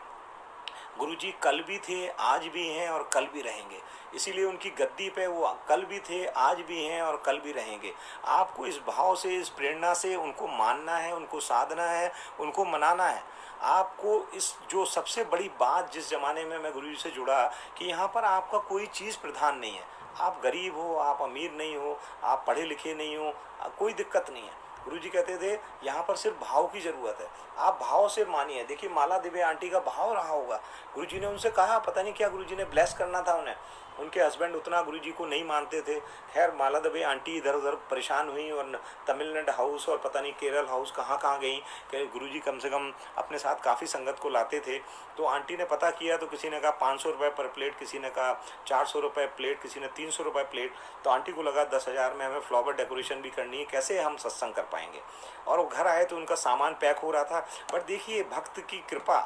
गुरुजी कल भी थे, आज भी हैं और कल भी रहेंगे, इसीलिए उनकी गद्दी पे वो कल भी थे, आज भी हैं और कल भी रहेंगे। आपको इस भाव से, इस प्रेरणा से उनको मानना है, उनको साधना है, उनको मनाना है। आपको इस जो सबसे बड़ी बात जिस ज़माने में मैं गुरुजी से जुड़ा कि यहाँ पर आपका कोई चीज़ प्रधान नहीं है। आप गरीब हो, आप अमीर नहीं हो, आप पढ़े लिखे नहीं हो, कोई दिक्कत नहीं है। गुरुजी कहते थे यहाँ पर सिर्फ भाव की ज़रूरत है, आप भाव से मानिए। देखिए माला देवी आंटी का भाव रहा होगा। गुरुजी ने उनसे कहा, पता नहीं क्या गुरुजी ने ब्लेस करना था उन्हें, उनके हस्बैंड उतना गुरुजी को नहीं मानते थे। खैर माला देवी आंटी इधर उधर परेशान हुई और तमिलनाडु हाउस और पता नहीं केरल हाउस कहाँ कहाँ गई कि गुरुजी कम से कम अपने साथ काफ़ी संगत को लाते थे। तो आंटी ने पता किया तो किसी ने कहा 500 रुपये पर प्लेट, किसी ने कहा 400 रुपये प्लेट, किसी ने 300 रुपये प्लेट। तो आंटी को लगा 10,000 में हमें फ्लावर डेकोरेशन भी करनी है, कैसे हम सत्संग कर पाएंगे। और वो घर आए तो उनका सामान पैक हो रहा था। बट देखिए भक्त की कृपा,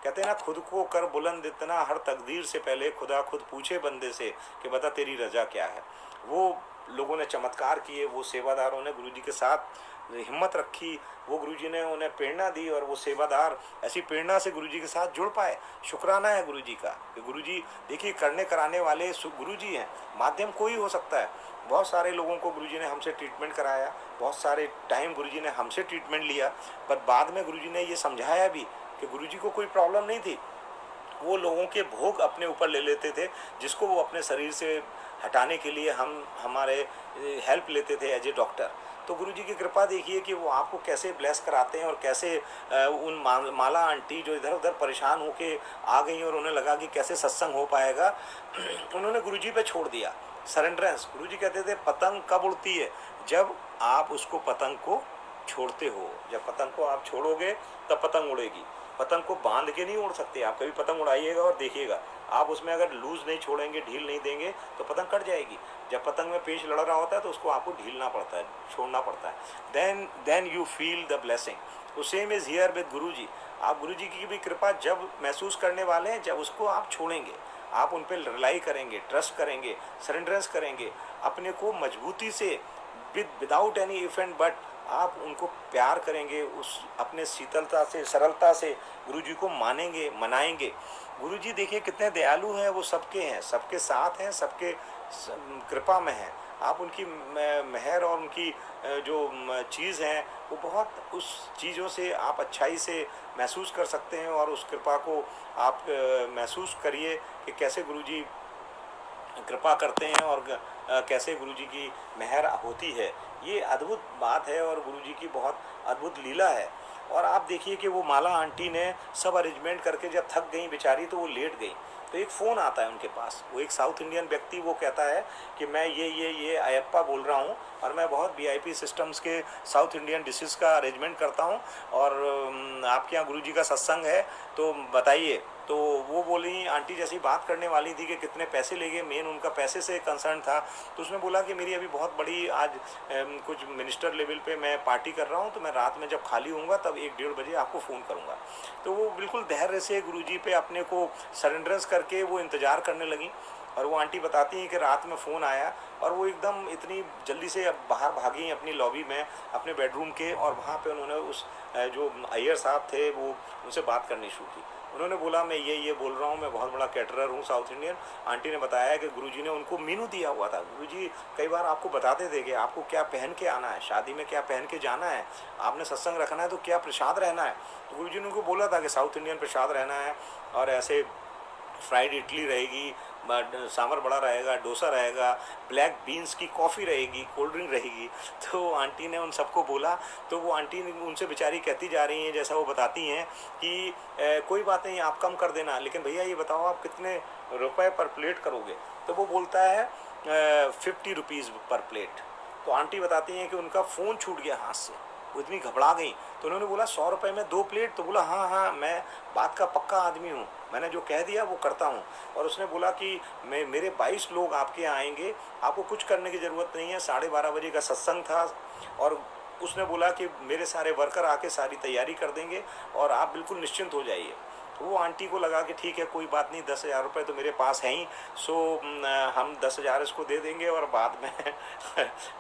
कहते हैं ना खुद को कर बुलंद इतना, हर तकदीर से पहले खुदा खुद पूछे बंदे से कि बता तेरी रजा क्या है। वो लोगों ने चमत्कार किए, वो सेवादारों ने गुरुजी के साथ हिम्मत रखी, वो गुरुजी ने उन्हें प्रेरणा दी और वो सेवादार ऐसी प्रेरणा से गुरुजी के साथ जुड़ पाए। शुक्राना है गुरुजी का कि गुरुजी देखिए करने कराने वाले गुरुजी हैं, माध्यम कोई हो सकता है। बहुत सारे लोगों को गुरुजी ने हमसे ट्रीटमेंट कराया, बहुत सारे टाइम गुरुजी ने हमसे ट्रीटमेंट लिया, पर बाद में गुरुजी ने ये समझाया भी कि गुरुजी को कोई प्रॉब्लम नहीं थी। वो लोगों के भोग अपने ऊपर ले लेते थे, जिसको वो अपने शरीर से हटाने के लिए हम हमारे हेल्प लेते थे एज ए डॉक्टर। तो गुरुजी की कृपा देखिए कि वो आपको कैसे ब्लेस कराते हैं और कैसे उन माला आंटी जो इधर उधर परेशान होके आ गई और उन्हें लगा कि कैसे सत्संग हो पाएगा, उन्होंने गुरुजी पे छोड़ दिया सरेंडरेंस। गुरुजी कहते थे पतंग कब उड़ती है, जब आप उसको पतंग को छोड़ते हो। जब पतंग को आप छोड़ोगे तब पतंग उड़ेगी। पतंग को बांध के नहीं उड़ सकते आप। कभी पतंग उड़ाइएगा और देखिएगा, आप उसमें अगर लूज नहीं छोड़ेंगे, ढील नहीं देंगे तो पतंग कट जाएगी। जब पतंग में पेच लड़ रहा होता है तो उसको आपको ढीलना पड़ता है, छोड़ना पड़ता है। Then you feel the blessing. तो same is here with Guruji. आप गुरुजी की भी कृपा जब महसूस करने वाले हैं, जब उसको आप छोड़ेंगे, आप उन पर रिलाई करेंगे, ट्रस्ट करेंगे, सरेंडरेंस करेंगे, अपने को मजबूती से विदाउट एनी इफेंट, बट आप उनको प्यार करेंगे, उस अपने शीतलता से, सरलता से गुरुजी को मानेंगे, मनाएंगे। गुरुजी देखिए कितने दयालु हैं, वो सबके हैं, सबके साथ हैं, सबके कृपा में हैं। आप उनकी मेहर और उनकी जो चीज़ हैं वो बहुत, उस चीज़ों से आप अच्छाई से महसूस कर सकते हैं और उस कृपा को आप महसूस करिए कि कैसे गुरुजी कृपा करते हैं और कैसे गुरुजी की मेहर होती है। ये अद्भुत बात है और गुरुजी की बहुत अद्भुत लीला है। और आप देखिए कि वो माला आंटी ने सब अरेंजमेंट करके जब थक गई बेचारी तो वो लेट गई, तो एक फ़ोन आता है उनके पास। वो एक साउथ इंडियन व्यक्ति वो कहता है कि मैं ये अयप्पा बोल रहा हूँ और मैं बहुत वीआईपी सिस्टम्स के साउथ इंडियन डिशेस का अरेंजमेंट करता हूँ और आपके यहाँ गुरुजी का सत्संग है तो बताइए। तो वो बोली, आंटी जैसी बात करने वाली थी कि कितने पैसे लेंगे, मेन उनका पैसे से कंसर्न था। तो उसने बोला कि मेरी अभी बहुत बड़ी आज कुछ मिनिस्टर लेवल पे मैं पार्टी कर रहा हूँ, तो मैं रात में जब खाली होऊंगा तब 1-1:30 बजे आपको फ़ोन करूँगा। तो वो बिल्कुल धैर्य से गुरुजी पे अपने को सरेंडरेंस करके वो इंतज़ार करने लगी। और वो आंटी बताती हैं कि रात में फ़ोन आया और वो एकदम इतनी जल्दी से बाहर भागी अपनी लॉबी में अपने बेडरूम के, और वहाँ पे उन्होंने उस जो अय्यर साहब थे वो उनसे बात करनी शुरू की। उन्होंने बोला मैं ये बोल रहा हूँ, मैं बहुत बड़ा कैटरर हूँ साउथ इंडियन। आंटी ने बताया कि गुरुजी ने उनको मीनू दिया हुआ था। गुरुजी कई बार आपको बताते थे कि आपको क्या पहन के आना है, शादी में क्या पहन के जाना है, आपने सत्संग रखना है तो क्या प्रसाद रहना है। तो गुरुजी ने उनको बोला था कि साउथ इंडियन प्रसाद रहना है और ऐसे फ्राइड इडली रहेगी, सांभर बड़ा रहेगा, डोसा रहेगा, ब्लैक बीन्स की कॉफ़ी रहेगी, कोल्ड ड्रिंक रहेगी। तो आंटी ने उन सबको बोला, तो वो आंटी उनसे बेचारी कहती जा रही हैं, जैसा वो बताती हैं कि कोई बात नहीं, आप कम कर देना, लेकिन भैया ये बताओ आप कितने रुपए पर प्लेट करोगे? तो वो बोलता है 50 रुपीज़ पर प्लेट। तो आंटी बताती हैं कि उनका फ़ोन छूट गया हाथ से, वो इतनी घबरा गई। तो उन्होंने बोला 100 रुपये में 2 प्लेट? तो बोला हाँ हाँ, मैं बात का पक्का आदमी हूँ, मैंने जो कह दिया वो करता हूँ। और उसने बोला कि मेरे 22 लोग आपके यहाँ आएंगे, आपको कुछ करने की ज़रूरत नहीं है। 12:30 बजे का सत्संग था, और उसने बोला कि मेरे सारे वर्कर आके सारी तैयारी कर देंगे और आप बिल्कुल निश्चिंत हो जाइए। तो वो आंटी को लगा कि ठीक है, कोई बात नहीं, 10,000 रुपये तो मेरे पास हैं ही, सो हम 10,000 इसको दे देंगे और बाद में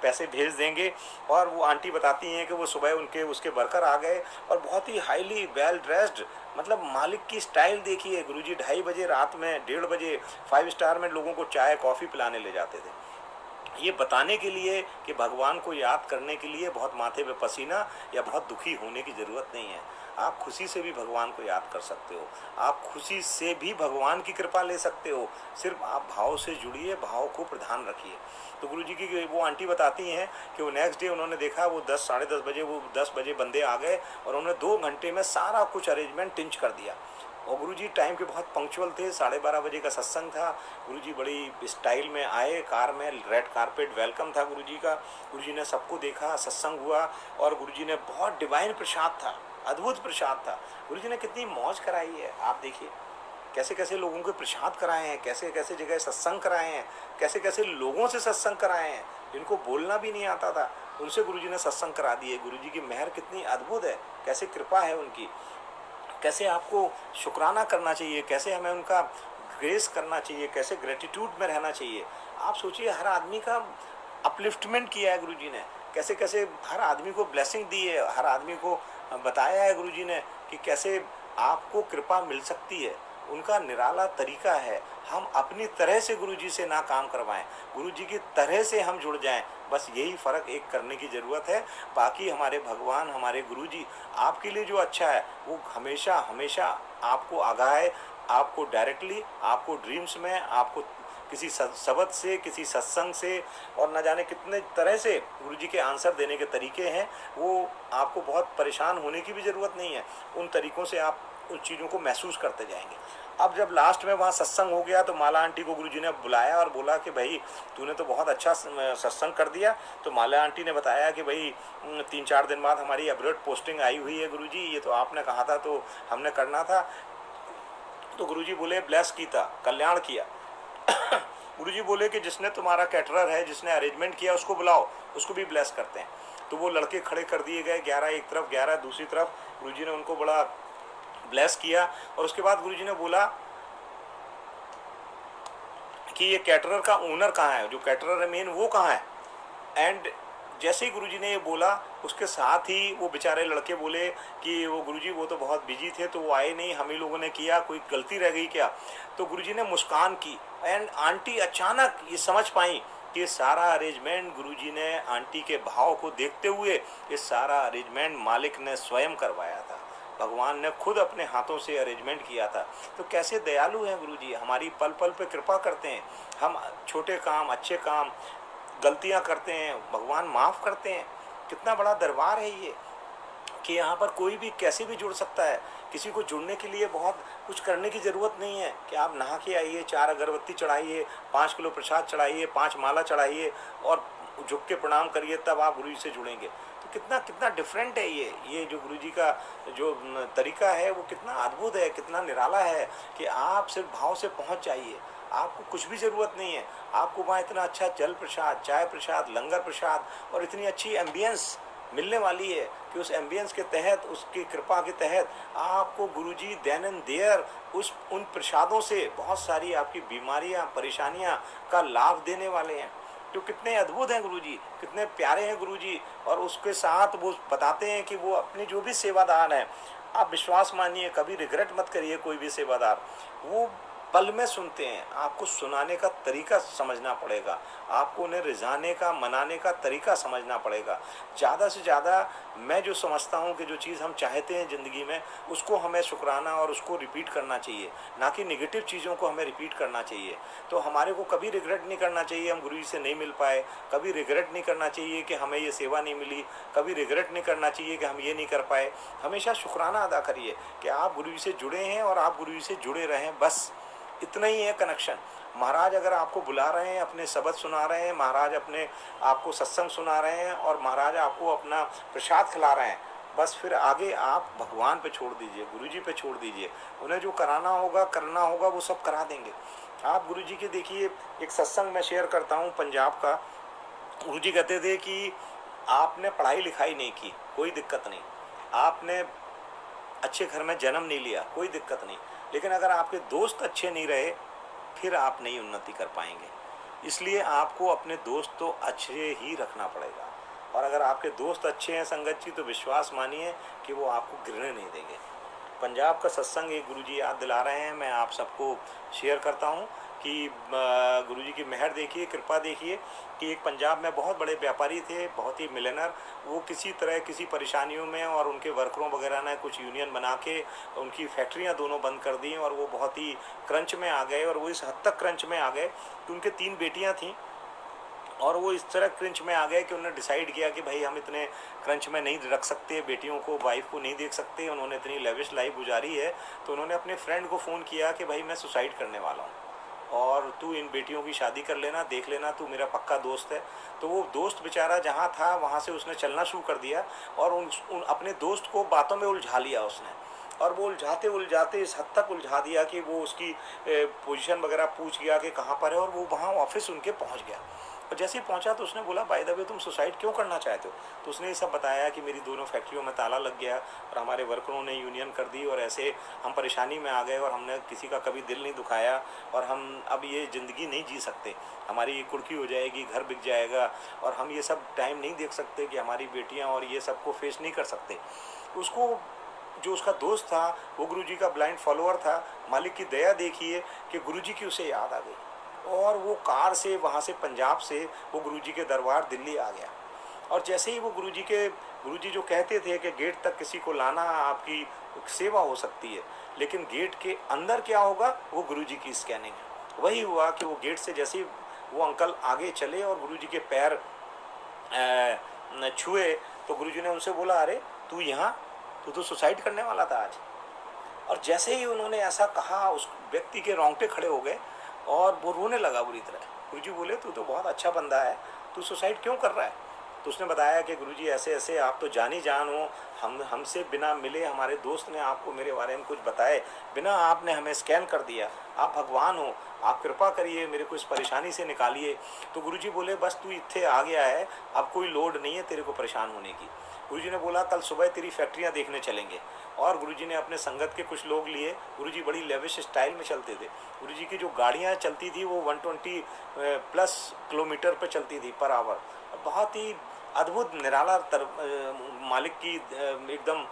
पैसे भेज देंगे। और वो आंटी बताती हैं कि वो सुबह उसके वर्कर आ गए और बहुत ही हाईली वेल ड्रेस्ड, मतलब मालिक की स्टाइल देखिए। गुरुजी 2:30 बजे रात में, 1:30 बजे 5 स्टार में लोगों को चाय कॉफ़ी पिलाने ले जाते थे। ये बताने के लिए कि भगवान को याद करने के लिए बहुत माथे पे पसीना या बहुत दुखी होने की ज़रूरत नहीं है। आप खुशी से भी भगवान को याद कर सकते हो, आप खुशी से भी भगवान की कृपा ले सकते हो। सिर्फ आप भाव से जुड़िए, भाव को प्रधान रखिए। तो गुरुजी की वो आंटी बताती हैं कि वो नेक्स्ट डे उन्होंने देखा, वो 10 साढ़े 10 बजे, वो 10 बजे बंदे आ गए और उन्होंने 2 घंटे में सारा कुछ अरेंजमेंट टिंच कर दिया। और गुरुजी टाइम के बहुत पंक्चुअल थे। 12:30 बजे का सत्संग था। गुरुजी बड़ी स्टाइल में आए, कार में, रेड कारपेट वेलकम था गुरुजी का। गुरुजी ने सबको देखा, सत्संग हुआ और गुरुजी ने बहुत डिवाइन प्रसाद था, अद्भुत प्रसाद था। गुरुजी ने कितनी मौज कराई है, आप देखिए कैसे कैसे लोगों के प्रसाद कराए हैं, कैसे कैसे जगह सत्संग कराए हैं, कैसे कैसे लोगों से सत्संग कराए हैं जिनको बोलना भी नहीं आता था, उनसे गुरुजी ने सत्संग करा दिए। गुरुजी की मेहर कितनी अद्भुत है, कैसे कृपा है उनकी, कैसे आपको शुक्राना करना चाहिए, कैसे हमें उनका ग्रेस करना चाहिए, कैसे ग्रेटिट्यूड में रहना चाहिए। आप सोचिए, हर आदमी का अपलिफ्टमेंट किया है गुरुजी ने, कैसे कैसे हर आदमी को ब्लेसिंग दी है, हर आदमी को बताया है गुरुजी ने कि कैसे आपको कृपा मिल सकती है। उनका निराला तरीका है। हम अपनी तरह से गुरुजी से ना काम करवाएं, गुरुजी की तरह से हम जुड़ जाएं, बस यही फ़र्क एक करने की ज़रूरत है। बाकी हमारे भगवान, हमारे गुरुजी आपके लिए जो अच्छा है वो हमेशा हमेशा आपको आगाह, आपको डायरेक्टली, आपको ड्रीम्स में, आपको किसी शब्द से, किसी सत्संग से, और न जाने कितने तरह से गुरुजी के आंसर देने के तरीके हैं। वो आपको बहुत परेशान होने की भी ज़रूरत नहीं है, उन तरीक़ों से आप उन चीज़ों को महसूस करते जाएंगे। अब जब लास्ट में वहाँ सत्संग हो गया तो माला आंटी को गुरुजी ने बुलाया और बोला कि भाई तूने तो बहुत अच्छा सत्संग कर दिया। तो माला आंटी ने बताया कि भाई 3-4 दिन बाद हमारी अब्रॉड पोस्टिंग आई हुई है गुरुजी, ये तो आपने कहा था तो हमने करना था। तो गुरुजी बोले ब्लेस की था, कल्याण किया। गुरुजी बोले कि जिसने तुम्हारा कैटरर है, जिसने अरेंजमेंट किया, उसको बुलाओ, उसको भी ब्लेस करते हैं। तो वो लड़के खड़े कर दिए गए, 11 एक तरफ, 11 दूसरी तरफ। गुरुजी ने उनको बड़ा ब्लेस किया और उसके बाद गुरुजी ने बोला कि ये कैटरर का ओनर कहाँ है, जो कैटरर है मेन, वो कहाँ है। एंड जैसे ही गुरुजी ने ये बोला, उसके साथ ही वो बेचारे लड़के बोले कि वो गुरुजी वो तो बहुत बिजी थे तो वो आए नहीं, हम ही लोगों ने किया, कोई गलती रह गई क्या। तो गुरुजी ने मुस्कान की एंड आंटी अचानक ये समझ पाई कि सारा अरेंजमेंट गुरुजी ने आंटी के भाव को देखते हुए, ये सारा अरेंजमेंट मालिक ने स्वयं करवाया था, भगवान ने खुद अपने हाथों से अरेंजमेंट किया था। तो कैसे दयालु हैं गुरुजी, हमारी पल पल पे कृपा करते हैं। हम छोटे काम, अच्छे काम, गलतियां करते हैं, भगवान माफ़ करते हैं। कितना बड़ा दरबार है ये कि यहाँ पर कोई भी कैसे भी जुड़ सकता है। किसी को जुड़ने के लिए बहुत कुछ करने की ज़रूरत नहीं है कि आप नहा के आइए, 4 अगरबत्ती चढ़ाइए, 5 किलो प्रसाद चढ़ाइए, 5 माला चढ़ाइए और झुक के प्रणाम करिए, तब आप गुरु जी से जुड़ेंगे। तो कितना कितना डिफरेंट है ये जो गुरु जी का जो तरीका है वो कितना अद्भुत है, कितना निराला है कि आप सिर्फ भाव से पहुँच जाइए। आपको कुछ भी ज़रूरत नहीं है। आपको वहाँ इतना अच्छा जल प्रसाद, चाय प्रसाद, लंगर प्रसाद और इतनी अच्छी एम्बियंस मिलने वाली है कि उस एम्बियंस के तहत, उसकी कृपा के तहत आपको गुरुजी देन एंड देयर उन प्रसादों से बहुत सारी आपकी बीमारियां, परेशानियां का लाभ देने वाले हैं। तो कितने अद्भुत हैं गुरुजी, कितने प्यारे हैं गुरुजी। और उसके साथ वो बताते हैं कि वो अपने जो भी सेवादार हैं, आप विश्वास मानिए, कभी रिग्रेट मत करिए कोई भी सेवादार, वो पल में सुनते हैं। आपको सुनाने का तरीका समझना पड़ेगा, आपको उन्हें रिझाने का, मनाने का तरीका समझना पड़ेगा। ज़्यादा से ज़्यादा मैं जो समझता हूँ कि जो चीज़ हम चाहते हैं ज़िंदगी में, उसको हमें शुक्राना और उसको रिपीट करना चाहिए, ना कि नेगेटिव चीज़ों को हमें रिपीट करना चाहिए। तो हमारे को कभी रिग्रेट नहीं करना चाहिए हम गुरुजी से नहीं मिल पाए, कभी रिग्रेट नहीं करना चाहिए कि हमें ये सेवा नहीं मिली, कभी रिग्रेट नहीं करना चाहिए कि हम ये नहीं कर पाए। हमेशा शुक्राना अदा करिए कि आप गुरुजी से जुड़े हैं और आप गुरुजी से जुड़े रहें, बस इतना ही है कनेक्शन। महाराज अगर आपको बुला रहे हैं, अपने शब्द सुना रहे हैं, महाराज अपने आपको सत्संग सुना रहे हैं और महाराज आपको अपना प्रसाद खिला रहे हैं, बस फिर आगे आप भगवान पे छोड़ दीजिए, गुरुजी पे छोड़ दीजिए। उन्हें जो कराना होगा, करना होगा, वो सब करा देंगे। आप गुरुजी के देखिए, एक सत्संग मैं शेयर करता हूँ पंजाब का। गुरुजी कहते थे कि आपने पढ़ाई लिखाई नहीं की, कोई दिक्कत नहीं, आपने अच्छे घर में जन्म नहीं लिया, कोई दिक्कत नहीं, लेकिन अगर आपके दोस्त अच्छे नहीं रहे, फिर आप नहीं उन्नति कर पाएंगे। इसलिए आपको अपने दोस्त तो अच्छे ही रखना पड़ेगा, और अगर आपके दोस्त अच्छे हैं संगत जी, तो विश्वास मानिए कि वो आपको गिरने नहीं देंगे। पंजाब का सत्संग एक गुरुजी याद दिला रहे हैं, मैं आप सबको शेयर करता हूँ कि गुरुजी की मेहर देखिए, कृपा देखिए कि एक पंजाब में बहुत बड़े व्यापारी थे, बहुत ही मिलेनर। वो किसी तरह किसी परेशानियों में, और उनके वर्करों वगैरह ने कुछ यूनियन बना के उनकी फैक्ट्रियां दोनों बंद कर दी, और वो बहुत ही क्रंच में आ गए। और वो इस हद तक क्रंच में आ गए कि उनके 3 बेटियां थीं, और वो इस तरह क्रंच में आ गए कि उन्होंने डिसाइड किया कि भाई हम इतने क्रंच में नहीं रख सकते, बेटियों को, वाइफ को नहीं देख सकते, उन्होंने इतनी लेविश लाइफ गुजारी है। तो उन्होंने अपने फ्रेंड को फ़ोन किया कि भाई मैं सुसाइड करने वाला हूँ, और तू इन बेटियों की शादी कर लेना, देख लेना, तू मेरा पक्का दोस्त है। तो वो दोस्त बेचारा जहाँ था वहाँ से उसने चलना शुरू कर दिया, और उन अपने दोस्त को बातों में उलझा लिया उसने। और वो उलझाते उलझाते इस हद तक उलझा दिया कि वो उसकी पोजीशन वगैरह पूछ गया कि कहाँ पर है, और वो वहाँ ऑफिस उनके पहुँच गया। और जैसे ही पहुंचा तो उसने बोला, बाय द वे तुम सुसाइड क्यों करना चाहते हो? तो उसने ये सब बताया कि मेरी दोनों फैक्ट्रियों में ताला लग गया, और हमारे वर्करों ने यूनियन कर दी, और ऐसे हम परेशानी में आ गए, और हमने किसी का कभी दिल नहीं दुखाया, और हम अब ये ज़िंदगी नहीं जी सकते, हमारी कुर्की हो जाएगी, घर बिक जाएगा, और हम ये सब टाइम नहीं देख सकते कि हमारी बेटियाँ और ये सब को फेस नहीं कर सकते। उसको, जो उसका दोस्त था, वो गुरुजी का ब्लाइंड फॉलोअर था। मालिक की दया देखिए कि गुरुजी की उसे याद आ गई, और वो कार से वहाँ से पंजाब से वो गुरुजी के दरबार दिल्ली आ गया। और जैसे ही वो गुरुजी जो कहते थे कि गेट तक किसी को लाना आपकी सेवा हो सकती है, लेकिन गेट के अंदर क्या होगा, वो गुरुजी की स्कैनिंग है। वही हुआ कि वो गेट से जैसे ही वो अंकल आगे चले और गुरुजी के पैर छुए, तो गुरुजी ने उनसे बोला, अरे तू यहाँ, तू तो सुसाइड करने वाला था आज। और जैसे ही उन्होंने ऐसा कहा, उस व्यक्ति के रोंगटे खड़े हो गए, और वो रोने लगा बुरी तरह। गुरुजी बोले, तू तो बहुत अच्छा बंदा है, तू सुसाइड क्यों कर रहा है? तो उसने बताया कि गुरुजी ऐसे ऐसे, आप तो जानी जान हो, हमसे बिना मिले हमारे दोस्त ने आपको मेरे बारे में कुछ बताए, बिना आपने हमें स्कैन कर दिया, आप भगवान हो, आप कृपा करिए, मेरे को इस परेशानी से निकालिए। तो गुरुजी बोले, बस तू इत्थे आ गया है, अब कोई लोड नहीं है तेरे को परेशान होने की। गुरुजी ने बोला, कल सुबह तेरी फैक्ट्रियाँ देखने चलेंगे। और गुरुजी ने अपने संगत के कुछ लोग लिए। गुरुजी बड़ी लेविश स्टाइल में चलते थे। गुरुजी की जो गाड़ियाँ चलती थी वो 120 प्लस किलोमीटर पर चलती थी पर आवर। बहुत ही अद्भुत निराला मालिक की एकदम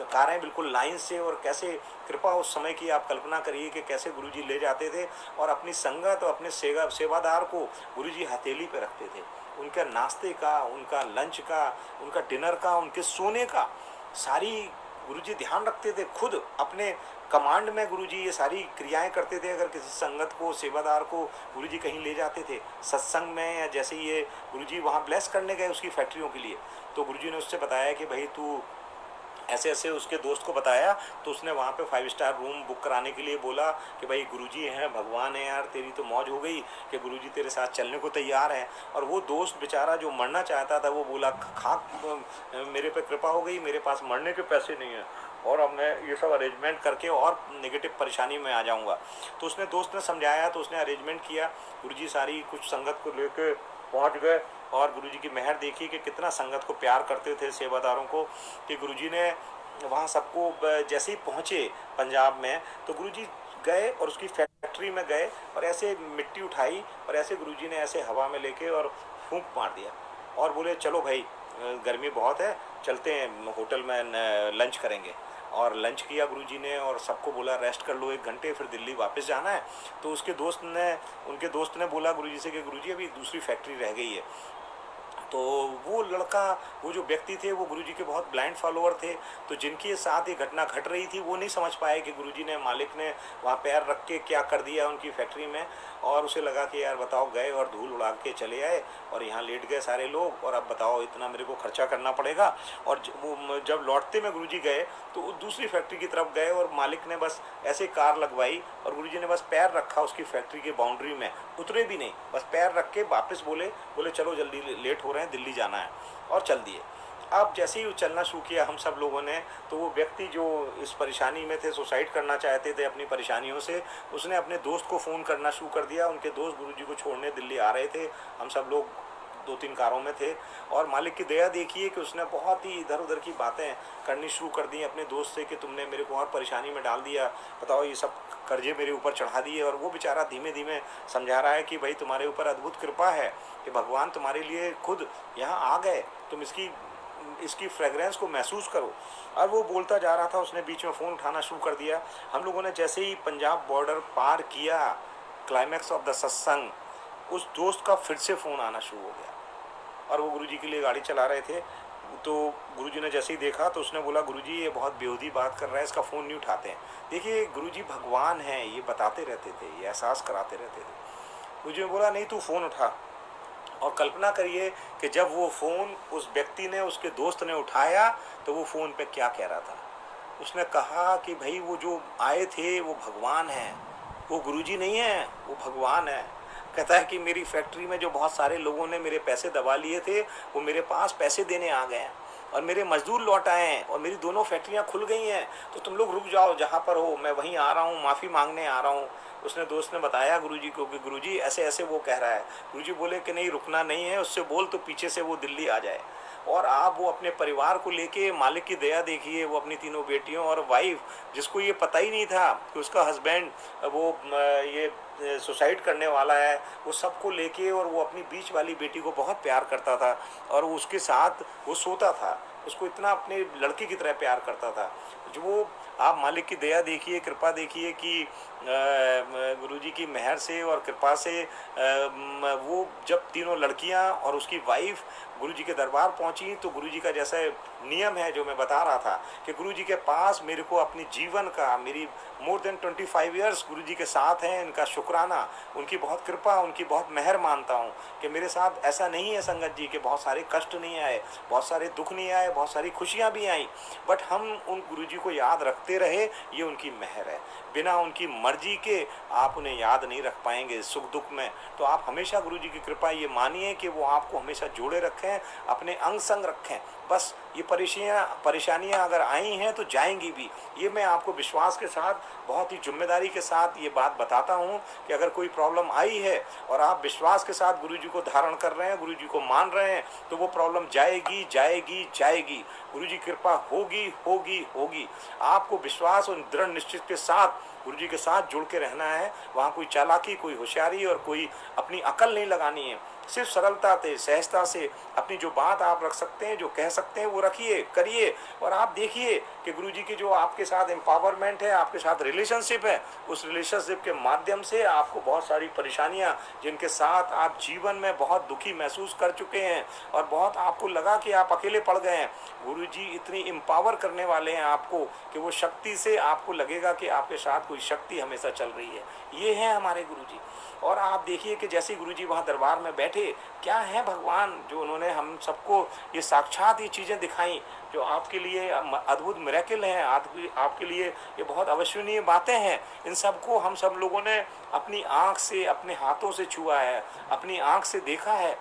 कारें बिल्कुल लाइन से, और कैसे कृपा उस समय की आप कल्पना करिए कि कैसे गुरुजी ले जाते थे, और अपनी संगत और अपने सेवादार को गुरुजी हथेली पे रखते थे। उनका नाश्ते का, उनका लंच का, उनका डिनर का, उनके सोने का, सारी गुरुजी ध्यान रखते थे। खुद अपने कमांड में गुरुजी ये सारी क्रियाएं करते थे। अगर किसी संगत को, सेवादार को गुरुजी कहीं ले जाते थे सत्संग में, या जैसे ये गुरुजी वहाँ ब्लेस करने गए उसकी फैक्ट्रियों के लिए, तो गुरुजी ने उससे बताया कि भाई तू ऐसे ऐसे, उसके दोस्त को बताया, तो उसने वहाँ पे 5 स्टार रूम बुक कराने के लिए बोला कि भाई गुरुजी हैं, भगवान है यार, तेरी तो मौज हो गई कि गुरुजी तेरे साथ चलने को तैयार हैं। और वो दोस्त बेचारा जो मरना चाहता था, वो बोला, खाक मेरे पे कृपा हो गई, मेरे पास मरने के पैसे नहीं हैं, और अब मैं ये सब अरेंजमेंट करके और नेगेटिव परेशानी में आ जाऊँगा। तो उसने, दोस्त ने समझाया, तो उसने अरेंजमेंट किया। गुरुजी सारी कुछ संगत को लेके पहुँच गए, और गुरुजी की मेहर देखी कि कितना संगत को प्यार करते थे, सेवादारों को, कि गुरुजी ने वहाँ सबको, जैसे ही पहुँचे पंजाब में, तो गुरुजी गए और उसकी फैक्ट्री में गए, और ऐसे मिट्टी उठाई, और ऐसे गुरुजी ने ऐसे हवा में लेके और फूंक मार दिया, और बोले, चलो भाई गर्मी बहुत है, चलते हैं होटल में लंच करेंगे। और लंच किया गुरुजी ने और सबको बोला रेस्ट कर लो 1 घंटे, फिर दिल्ली वापस जाना है। तो उनके दोस्त ने बोला गुरुजी से कि गुरुजी अभी दूसरी फैक्ट्री रह गई है। तो वो लड़का, वो जो व्यक्ति थे वो गुरुजी के बहुत ब्लाइंड फॉलोअर थे। तो जिनके साथ ये घटना घट रही थी वो नहीं समझ पाए कि गुरुजी ने, मालिक ने वहाँ पैर रख के क्या कर दिया उनकी फैक्ट्री में। और उसे लगा कि यार बताओ, गए और धूल उड़ा के चले आए और यहाँ लेट गए सारे लोग, और अब बताओ इतना मेरे को खर्चा करना पड़ेगा। और वो जब लौटते में गुरुजी गए तो वो दूसरी फैक्ट्री की तरफ गए और मालिक ने बस ऐसे कार लगवाई और गुरुजी ने बस पैर रखा उसकी फैक्ट्री की बाउंड्री में, उतरे भी नहीं, बस पैर रख के वापस बोले चलो जल्दी लेट हो रहे हैं, दिल्ली जाना है, और चल दिए। अब जैसे ही चलना शुरू किया हम सब लोगों ने, तो वो व्यक्ति जो इस परेशानी में थे, सुसाइड करना चाहते थे अपनी परेशानियों से, उसने अपने दोस्त को फ़ोन करना शुरू कर दिया। उनके दोस्त गुरुजी को छोड़ने दिल्ली आ रहे थे, हम सब लोग 2-3 कारों में थे। और मालिक की दया देखिए कि उसने बहुत ही इधर उधर की बातें करनी शुरू कर दी अपने दोस्त से कि तुमने मेरे को और परेशानी में डाल दिया, बताओ ये सब कर्जे मेरे ऊपर चढ़ा दिए। और वो बेचारा धीमे धीमे समझा रहा है कि भाई तुम्हारे ऊपर अद्भुत कृपा है कि भगवान तुम्हारे लिए खुद यहाँ आ गए, तुम इसकी फ्रेगरेंस को महसूस करो। और वो बोलता जा रहा था, उसने बीच में फ़ोन उठाना शुरू कर दिया। हम लोगों ने जैसे ही पंजाब बॉर्डर पार किया, क्लाइमैक्स ऑफ द सत्संग, उस दोस्त का फिर से फ़ोन आना शुरू हो गया और वो गुरुजी के लिए गाड़ी चला रहे थे। तो गुरुजी ने जैसे ही देखा तो उसने बोला गुरुजी ये बहुत बेहूदी बात कर रहा है, इसका फ़ोन नहीं उठाते हैं। देखिए गुरुजी भगवान हैं, ये बताते रहते थे, ये एहसास कराते रहते थे। गुरुजी ने बोला नहीं तू फ़ोन उठा। और कल्पना करिए कि जब वो फ़ोन उस व्यक्ति ने, उसके दोस्त ने उठाया तो वो फ़ोन पे क्या कह रहा था। उसने कहा कि भाई वो जो आए थे वो भगवान हैं, वो गुरुजी नहीं है, वो भगवान है। कहता है कि मेरी फैक्ट्री में जो बहुत सारे लोगों ने मेरे पैसे दबा लिए थे वो मेरे पास पैसे देने आ गए हैं और मेरे मजदूर लौट आए हैं और मेरी दोनों फैक्ट्रियां खुल गई हैं, तो तुम लोग रुक जाओ जहाँ पर हो, मैं वहीं आ रहा हूँ, माफ़ी मांगने आ रहा हूँ। उसने दोस्त ने बताया गुरुजी को कि गुरुजी ऐसे ऐसे वो कह रहा है। गुरुजी बोले कि नहीं, रुकना नहीं है, उससे बोल तो पीछे से वो दिल्ली आ जाए। और आप वो अपने परिवार को लेके, मालिक की दया देखिए, वो अपनी 3 बेटियों और वाइफ, जिसको ये पता ही नहीं था कि उसका हस्बैंड वो ये सुसाइड करने वाला है, वो सबको लेके, और वो अपनी बीच वाली बेटी को बहुत प्यार करता था और उसके साथ वो सोता था, उसको इतना अपने लड़के की तरह प्यार करता था। जो वो आप मालिक की दया देखिए, कृपा देखिए कि गुरुजी की मेहर से और कृपा से वो जब तीनों लड़कियां और उसकी वाइफ गुरुजी के दरबार पहुंची, तो गुरुजी का जैसा नियम है जो मैं बता रहा था कि गुरुजी के पास मेरे को अपनी जीवन का, मेरी मोर देन 25 ईयर्स गुरुजी के साथ हैं, इनका शुक्राना, उनकी बहुत कृपा, उनकी बहुत मेहर मानता हूँ कि मेरे साथ ऐसा नहीं है संगत जी कि बहुत सारे कष्ट नहीं आए, बहुत सारे दुख नहीं आए, बहुत सारी खुशियाँ भी आई, बट हम उन गुरुजी को याद रखते रहे, ये उनकी मेहर है। बिना उनकी मर्जी के आप उन्हें याद नहीं रख पाएंगे सुख दुख में। तो आप हमेशा गुरुजी की कृपा ये मानिए कि वो आपको हमेशा जोड़े रखें, अपने अंग संग रखें। बस ये परेशानियां अगर आई हैं तो जाएंगी भी, ये मैं आपको विश्वास के साथ, बहुत ही जिम्मेदारी के साथ ये बात बताता हूँ कि अगर कोई प्रॉब्लम आई है और आप विश्वास के साथ गुरुजी को धारण कर रहे हैं, गुरुजी को मान रहे हैं, तो वो प्रॉब्लम जाएगी जाएगी जाएगी। गुरुजी कृपा होगी होगी होगी। आपको विश्वास और दृढ़ निश्चित के साथ गुरुजी के साथ जुड़ के रहना है। वहाँ कोई चालाकी, कोई होशियारी और कोई अपनी अकल नहीं लगानी है। सिर्फ सरलता से, सहजता से अपनी जो बात आप रख सकते हैं, जो कह सकते हैं, वो रखिए, करिए। और आप देखिए कि गुरुजी की जो आपके साथ एम्पावरमेंट है, आपके साथ रिलेशनशिप है, उस रिलेशनशिप के माध्यम से आपको बहुत सारी परेशानियां, जिनके साथ आप जीवन में बहुत दुखी महसूस कर चुके हैं और बहुत आपको लगा कि आप अकेले पड़ गए हैं, गुरुजी इतनी एम्पावर करने वाले हैं आपको कि वो शक्ति से आपको लगेगा कि आपके साथ कोई शक्ति हमेशा चल रही है। ये है हमारे गुरुजी। और आप देखिए कि जैसे गुरुजी वहाँ दरबार में बैठे, क्या है भगवान जो उन्होंने हम सबको ये साक्षात ये चीज़ें दिखाई, जो आपके लिए अद्भुत मिरेकल हैं, आपके लिए ये बहुत अविश्वसनीय बातें हैं। इन सबको हम सब लोगों ने अपनी आँख से, अपने हाथों से छुआ है, अपनी आँख से देखा है,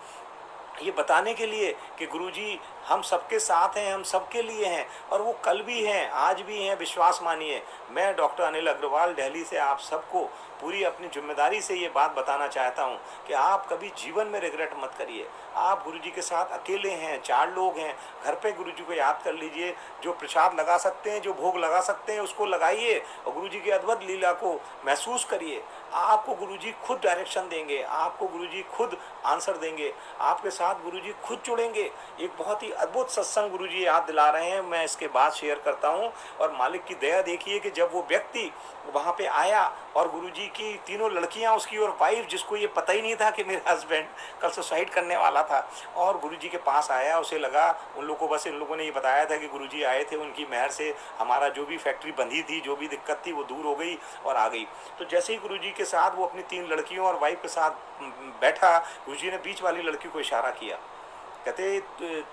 ये बताने के लिए कि गुरुजी हम सबके साथ हैं, हम सबके लिए हैं, और वो कल भी हैं, आज भी हैं, विश्वास मानिए। मैं डॉक्टर अनिल अग्रवाल दिल्ली से आप सबको पूरी अपनी जिम्मेदारी से ये बात बताना चाहता हूँ कि आप कभी जीवन में रिग्रेट मत करिए। आप गुरुजी के साथ अकेले हैं, 4 लोग हैं, घर पे गुरुजी को याद कर लीजिए, जो प्रसाद लगा सकते हैं, जो भोग लगा सकते हैं उसको लगाइए और गुरुजी की अद्भुत लीला को महसूस करिए। आपको गुरुजी खुद डायरेक्शन देंगे, आपको गुरुजी खुद आंसर देंगे, आपके साथ गुरुजी खुद जुड़ेंगे। एक बहुत ही अद्भुत सत्संग गुरुजी याद दिला रहे हैं, मैं इसके बाद शेयर करता हूँ। और मालिक की दया देखिए कि जब वो व्यक्ति वहाँ पे आया और गुरुजी की तीनों लड़कियाँ उसकी और वाइफ, जिसको ये पता ही नहीं था कि मेरा हस्बैंड कल सुसाइड करने वाला था, और गुरुजी के पास आया, उसे लगा उन लोगों को, बस इन लोगों ने ये बताया था कि गुरुजी आए थे, उनकी मेहर से हमारा जो भी फैक्ट्री बंधी थी, जो भी दिक्कत थी वो दूर हो गई और आ गई। तो जैसे ही गुरुजी के साथ वो अपनी 3 लड़कियों और वाइफ के साथ बैठा, गुरुजी ने बीच वाली लड़की को इशारा किया, कहते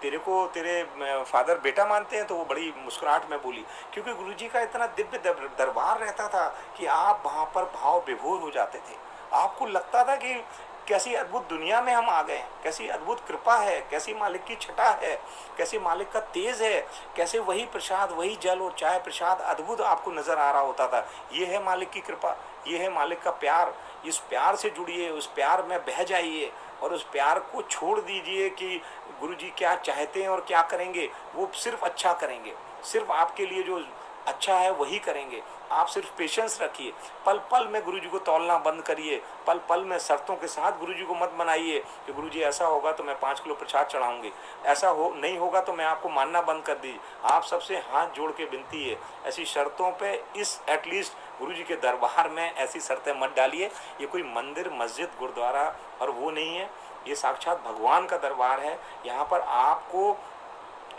तेरे को तेरे फादर बेटा मानते हैं? तो वो बड़ी मुस्कुराहट में बोली, क्योंकि गुरुजी का इतना दिव्य दरबार रहता था कि आप वहाँ पर भाव विभोर हो जाते थे। आपको लगता था कि कैसी अद्भुत दुनिया में हम आ गए, कैसी अद्भुत कृपा है, कैसी मालिक की छटा है, कैसे मालिक का तेज है, कैसे वही प्रसाद, वही जल और चाय प्रसाद अद्भुत आपको नजर आ रहा होता था। ये है मालिक की कृपा, ये है मालिक का प्यार। इस प्यार से जुड़िए, उस प्यार में बह जाइए और उस प्यार को छोड़ दीजिए कि गुरुजी क्या चाहते हैं और क्या करेंगे। वो सिर्फ अच्छा करेंगे, सिर्फ आपके लिए जो अच्छा है वही करेंगे। आप सिर्फ पेशेंस रखिए, पल पल में गुरुजी को तौलना बंद करिए, पल पल में शर्तों के साथ गुरुजी को मत बनाइए कि गुरुजी ऐसा होगा तो मैं 5 किलो प्रसाद चढ़ाऊंगी, ऐसा हो नहीं होगा तो मैं आपको मानना बंद कर दीजिए। आप सबसे हाथ जोड़ के विनती है, ऐसी शर्तों पे इस एटलीस्ट गुरुजी के दरबार में ऐसी शर्तें मत डालिए। ये कोई मंदिर, मस्जिद, गुरुद्वारा और वो नहीं है, ये साक्षात भगवान का दरबार है। यहाँ पर आपको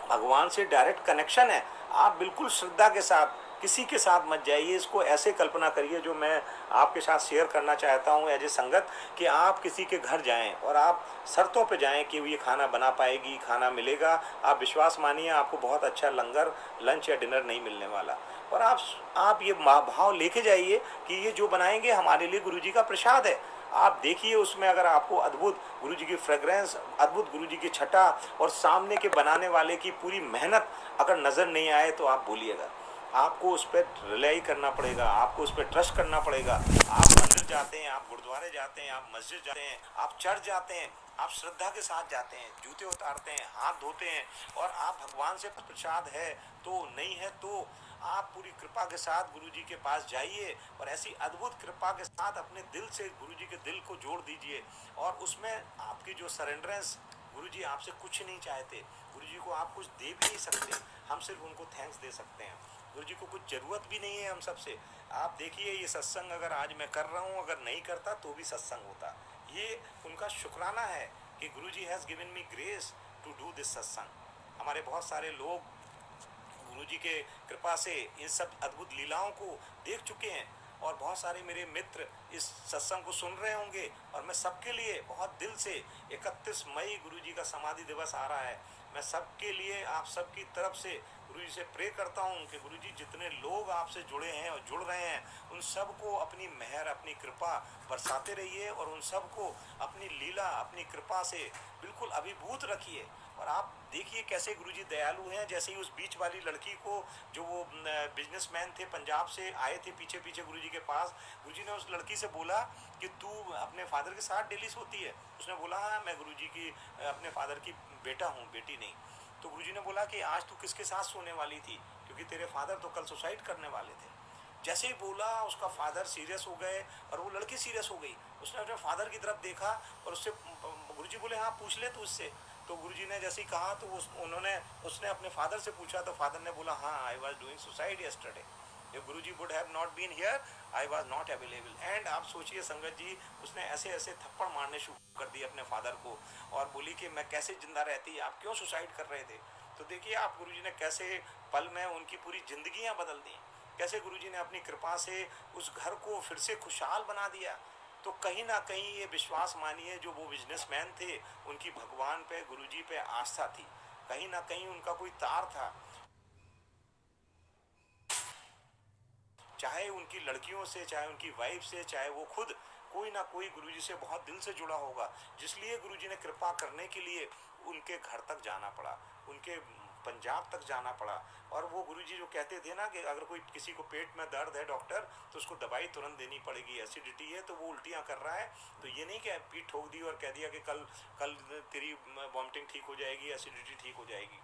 भगवान से डायरेक्ट कनेक्शन है। आप बिल्कुल श्रद्धा के साथ, किसी के साथ मत जाइए। इसको ऐसे कल्पना करिए, जो मैं आपके साथ शेयर करना चाहता हूँ एज ए संगत, कि आप किसी के घर जाएं और आप शर्तों पे जाएं कि ये खाना बना पाएगी, खाना मिलेगा। आप विश्वास मानिए, आपको बहुत अच्छा लंगर, लंच या डिनर नहीं मिलने वाला। और आप ये भाव लेके जाइए कि ये जो बनाएंगे हमारे लिए गुरुजी का प्रसाद है। आप देखिए उसमें अगर आपको अद्भुत गुरुजी की फ्रेग्रेंस, अद्भुत गुरुजी की छटा और सामने के बनाने वाले की पूरी मेहनत अगर नज़र नहीं आए तो आप बोलिएगा। आपको उस पर रिलाई करना पड़ेगा, आपको उस पर ट्रस्ट करना पड़ेगा। आप मंदिर जाते हैं, आप गुरुद्वारे जाते हैं, आप मस्जिद जाते हैं, आप चर्च जाते हैं, आप श्रद्धा के साथ जाते हैं, जूते उतारते हैं, हाथ धोते हैं, और आप भगवान से प्रसाद है तो नहीं है तो आप पूरी कृपा के साथ गुरुजी के पास जाइए और ऐसी अद्भुत कृपा के साथ अपने दिल से गुरुजी के दिल को जोड़ दीजिए। और उसमें आपकी जो सरेंडरेंस, गुरुजी आपसे कुछ नहीं चाहते, गुरुजी को आप कुछ दे भी नहीं सकते, हम सिर्फ उनको थैंक्स दे सकते हैं। गुरुजी को कुछ ज़रूरत भी नहीं है हम सबसे। आप देखिए ये सत्संग अगर आज मैं कर रहा हूँ, अगर नहीं करता तो भी सत्संग होता। ये उनका शुक्राना है कि Guruji has given me grace to do this satsang. हमारे बहुत सारे लोग गुरुजी के कृपा से इन सब अद्भुत लीलाओं को देख चुके हैं, और बहुत सारे मेरे मित्र इस सत्संग को सुन रहे होंगे। और मैं सबके लिए बहुत दिल से, 31 मई गुरुजी का समाधि दिवस आ रहा है, मैं सबके लिए, आप सबकी तरफ से गुरुजी से प्रे करता हूँ कि गुरुजी जितने लोग आपसे जुड़े हैं और जुड़ रहे हैं, उन सबको अपनी मेहर, अपनी कृपा बरसाते रहिए और उन सबको अपनी लीला, अपनी कृपा से बिल्कुल अभिभूत रखिए। और आप देखिए कैसे गुरुजी दयालु हैं। जैसे ही उस बीच वाली लड़की को, जो वो बिजनेसमैन थे पंजाब से आए थे पीछे पीछे गुरुजी के पास, गुरुजी ने उस लड़की से बोला कि तू अपने फादर के साथ डेली सोती है? उसने बोला हाँ, मैं गुरुजी की अपने फादर की बेटा हूँ, बेटी नहीं। तो गुरुजी ने बोला कि आज तू किसके साथ सोने वाली थी, क्योंकि तेरे फादर तो कल सुसाइड करने वाले थे। जैसे ही बोला उसका फादर सीरियस हो गए और वो लड़की सीरियस हो गई। उसने अपने फादर की तरफ देखा और उससे गुरुजी बोले हाँ पूछ ले तू उससे। तो गुरुजी ने जैसे ही कहा तो उसने अपने फादर से पूछा, तो फादर ने बोला हाँ, I was doing suicide yesterday, if Guruji would have not been here, I was not available। And आप सोचिए संगत जी, उसने ऐसे ऐसे थप्पड़ मारने शुरू कर दिए अपने फादर को और बोली कि मैं कैसे जिंदा रहती, आप क्यों सुसाइड कर रहे थे। तो देखिए आप गुरुजी ने कैसे पल में उनकी पूरी जिंदगियां बदल दी, कैसे गुरुजी ने अपनी कृपा से उस घर को फिर से खुशहाल बना दिया। तो कहीं ना कहीं ये विश्वास मानिए, जो वो बिजनेसमैन थे उनकी भगवान पे, गुरुजी पे आस्था थी, कहीं ना कहीं उनका कोई तार था। चाहे उनकी लड़कियों से, चाहे उनकी वाइफ से, चाहे वो खुद, कोई ना कोई गुरुजी से बहुत दिल से जुड़ा होगा, जिसलिए गुरुजी ने कृपा करने के लिए उनके घर तक जाना पड़ा, उनके पंजाब तक जाना पड़ा। और वो गुरुजी जो कहते थे ना कि अगर कोई किसी को पेट में दर्द है डॉक्टर, तो उसको दवाई तुरंत देनी पड़ेगी, एसिडिटी है तो वो उल्टियाँ कर रहा है, तो ये नहीं कि पीठ ठोक दी और कह दिया कि कल तेरी वॉमिटिंग ठीक हो जाएगी, एसिडिटी ठीक हो जाएगी।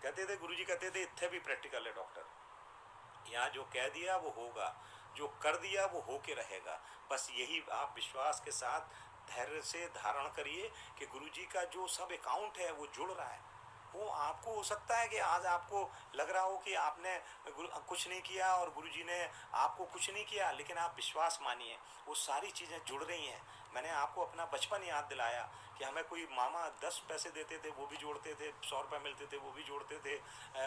कहते थे गुरुजी, कहते थे इत्थे भी प्रैक्टिकल है डॉक्टर, यहाँ जो कह दिया वो होगा, जो कर दिया वो होके रहेगा। बस यही आप विश्वास के साथ धैर्य से धारण करिए कि गुरुजी का जो सब अकाउंट है वो जुड़ रहा है। वो आपको हो सकता है कि आज आपको लग रहा हो कि आपने कुछ नहीं किया और गुरुजी ने आपको कुछ नहीं किया, लेकिन आप विश्वास मानिए वो सारी चीज़ें जुड़ रही हैं। मैंने आपको अपना बचपन याद दिलाया कि हमें कोई मामा 10 पैसे देते थे वो भी जोड़ते थे, 100 रुपये मिलते थे वो भी जोड़ते थे,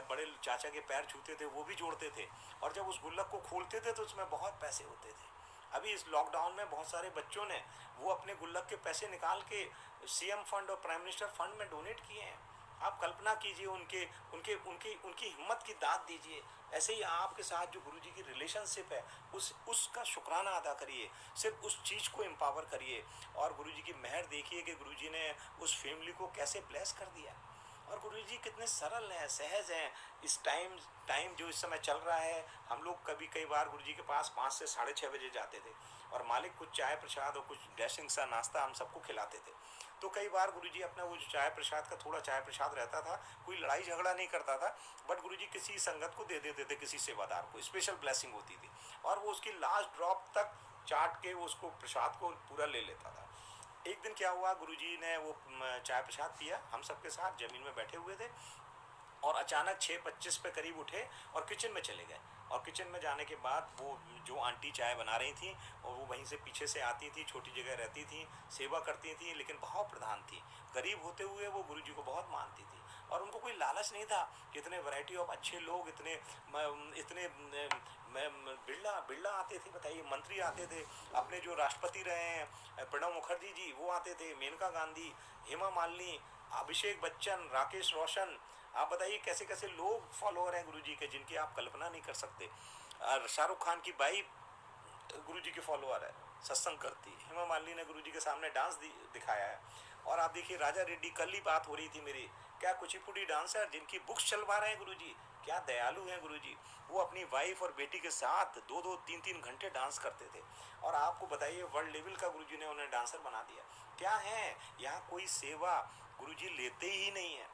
बड़े चाचा के पैर छूते थे वो भी जोड़ते थे, और जब उस गुल्लक को खोलते थे तो उसमें बहुत पैसे होते थे। अभी इस लॉकडाउन में बहुत सारे बच्चों ने वो अपने गुल्लक के पैसे निकाल के सीएम फंड और प्राइम मिनिस्टर फंड में डोनेट किए हैं। आप कल्पना कीजिए, उनके उनके उनकी उनकी हिम्मत की दाद दीजिए। ऐसे ही आपके साथ जो गुरुजी की रिलेशनशिप है उसका शुक्राना अदा करिए, सिर्फ उस चीज़ को एम्पावर करिए और गुरुजी की मेहर देखिए कि गुरुजी ने उस फैमिली को कैसे ब्लेस कर दिया। और गुरुजी कितने सरल हैं, सहज हैं। इस टाइम जो इस समय चल रहा है, हम लोग कई बार गुरुजी के पास 5 से 6:30 बजे जाते थे और मालिक कुछ चाय प्रसाद और कुछ ड्रेसिंग सा नाश्ता हम सबको खिलाते थे। तो कई बार गुरुजी अपना वो जो चाय प्रसाद का थोड़ा चाय प्रसाद रहता था, कोई लड़ाई झगड़ा नहीं करता था, बट गुरुजी किसी संगत को दे देते थे, किसी सेवादार को स्पेशल ब्लेसिंग होती थी और वो उसकी लास्ट ड्रॉप तक चाट के उसको प्रसाद को पूरा ले लेता था। एक दिन क्या हुआ, गुरुजी ने वो चाय प्रसाद पिया, हम सबके साथ ज़मीन में बैठे हुए थे और अचानक 6:25 पे करीब उठे और किचन में चले गए। और किचन में जाने के बाद वो जो आंटी चाय बना रही थी और वो वहीं से पीछे से आती थी, छोटी जगह रहती थी, सेवा करती थी, लेकिन भाव प्रधान थी। गरीब होते हुए वो गुरुजी को बहुत मानती थी और उनको कोई लालच नहीं था कि इतने वैरायटी ऑफ अच्छे लोग, इतने बिरला बिरला आते थे, बताइए, मंत्री आते थे, अपने जो राष्ट्रपति रहे हैं प्रणब मुखर्जी जी वो आते थे, मेनका गांधी, हेमा मालिनी, अभिषेक बच्चन, राकेश रोशन, आप बताइए कैसे कैसे लोग फॉलोअर हैं गुरुजी के जिनकी आप कल्पना नहीं कर सकते। शाहरुख खान की बाई गुरुजी के फॉलोअर है, सत्संग करती। हेमा मालिनी ने गुरुजी के सामने डांस दिखाया है। और आप देखिए राजा रेड्डी, कल ही बात हो रही थी मेरी, क्या कुचिपुड़ी डांसर जिनकी बुक्स चलवा रहे हैं गुरुजी, क्या दयालु हैं गुरुजी। वो अपनी वाइफ और बेटी के साथ 2-2, 3-3 घंटे डांस करते थे और आपको बताइए वर्ल्ड लेवल का गुरुजी ने उन्हें डांसर बना दिया। क्या है, यहाँ कोई सेवा गुरुजी लेते ही नहीं है।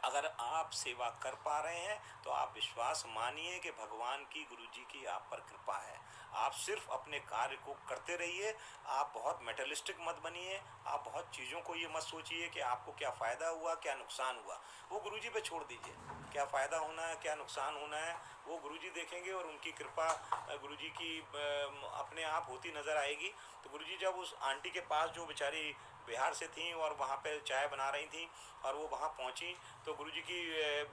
अगर आप सेवा कर पा रहे हैं तो आप विश्वास मानिए कि भगवान की, गुरुजी की आप पर कृपा है। आप सिर्फ अपने कार्य को करते रहिए। आप बहुत मेटलिस्टिक मत बनिए, आप बहुत चीज़ों को ये मत सोचिए कि आपको क्या फ़ायदा हुआ क्या नुकसान हुआ, वो गुरुजी पे छोड़ दीजिए। क्या फ़ायदा होना है क्या नुकसान होना है वो गुरुजी देखेंगे और उनकी कृपा गुरुजी की अपने आप होती नज़र आएगी। तो गुरुजी जब उस आंटी के पास जो बेचारी बिहार से थी और वहाँ पे चाय बना रही थी और वो वहाँ पहुँची तो गुरुजी की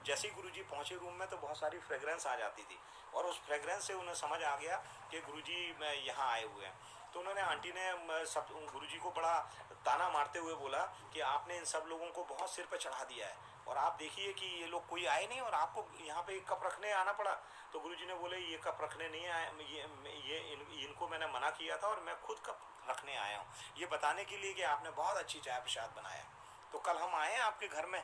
जैसे ही गुरुजी पहुँचे रूम में तो बहुत सारी फ्रेगरेंस आ जाती थी और उस फ्रेगरेंस से उन्हें समझ आ गया कि गुरुजी यहाँ आए हुए हैं। तो उन्होंने, आंटी ने सब गुरुजी को बड़ा ताना मारते हुए बोला कि आपने इन सब लोगों को बहुत सिर पे चढ़ा दिया है और आप देखिए कि ये लोग कोई आए नहीं और आपको यहाँ पे एक कप रखने आना पड़ा। तो गुरुजी ने बोले ये कप रखने नहीं आए, इनको मैंने मना किया था और मैं खुद कप रखने आया हूँ, ये बताने के लिए कि आपने बहुत अच्छी चाय प्रसाद बनाया। तो कल हम आए आपके घर में।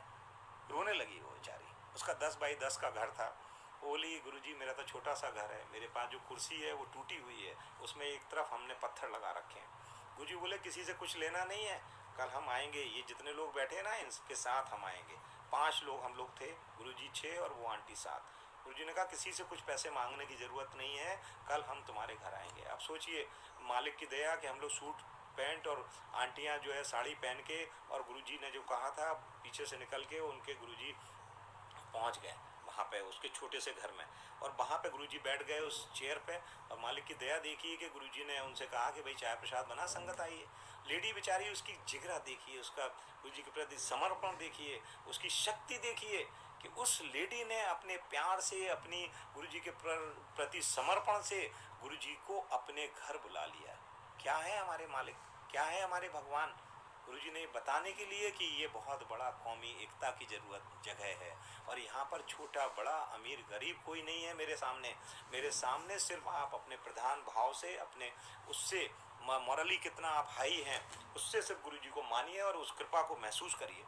रोने लगी वो बेचारी, उसका 10x10 का घर था। बोली गुरुजी मेरा तो छोटा सा घर है, मेरे पास जो कुर्सी है वो टूटी हुई है, उसमें एक तरफ हमने पत्थर लगा रखे हैं। गुरुजी बोले किसी से कुछ लेना नहीं है, कल हम आएंगे, ये जितने लोग बैठे हैं ना इनके साथ हम आएंगे। 5 लोग हम लोग थे, गुरुजी 6 और वो आंटी 7। गुरुजी ने कहा किसी से कुछ पैसे मांगने की ज़रूरत नहीं है, कल हम तुम्हारे घर आएंगे। अब सोचिए मालिक की दया कि हम लोग सूट पैंट और आंटियां जो है साड़ी पहन के, और गुरुजी ने जो कहा था पीछे से निकल के उनके गुरुजी पहुंच गए वहाँ पे उसके छोटे से घर में और वहाँ पे गुरुजी बैठ गए उस चेयर पे। और मालिक की दया देखिए कि गुरुजी ने उनसे कहा कि भाई चाय प्रसाद बना, संगत आई है। लेडी बेचारी, उसकी जिगरा देखिए, उसका गुरुजी के प्रति समर्पण देखिए, उसकी शक्ति देखिए कि उस लेडी ने अपने प्यार से, अपनी गुरुजी के प्रति समर्पण से गुरुजी को अपने घर बुला लिया। क्या है हमारे मालिक, क्या है हमारे भगवान। गुरुजी ने बताने के लिए कि ये बहुत बड़ा कौमी एकता की जगह है और यहाँ पर छोटा बड़ा अमीर गरीब कोई नहीं है मेरे सामने सिर्फ आप अपने प्रधान भाव से, अपने उससे मॉरली कितना आप हाई हैं उससे सिर्फ गुरुजी को मानिए और उस कृपा को महसूस करिए।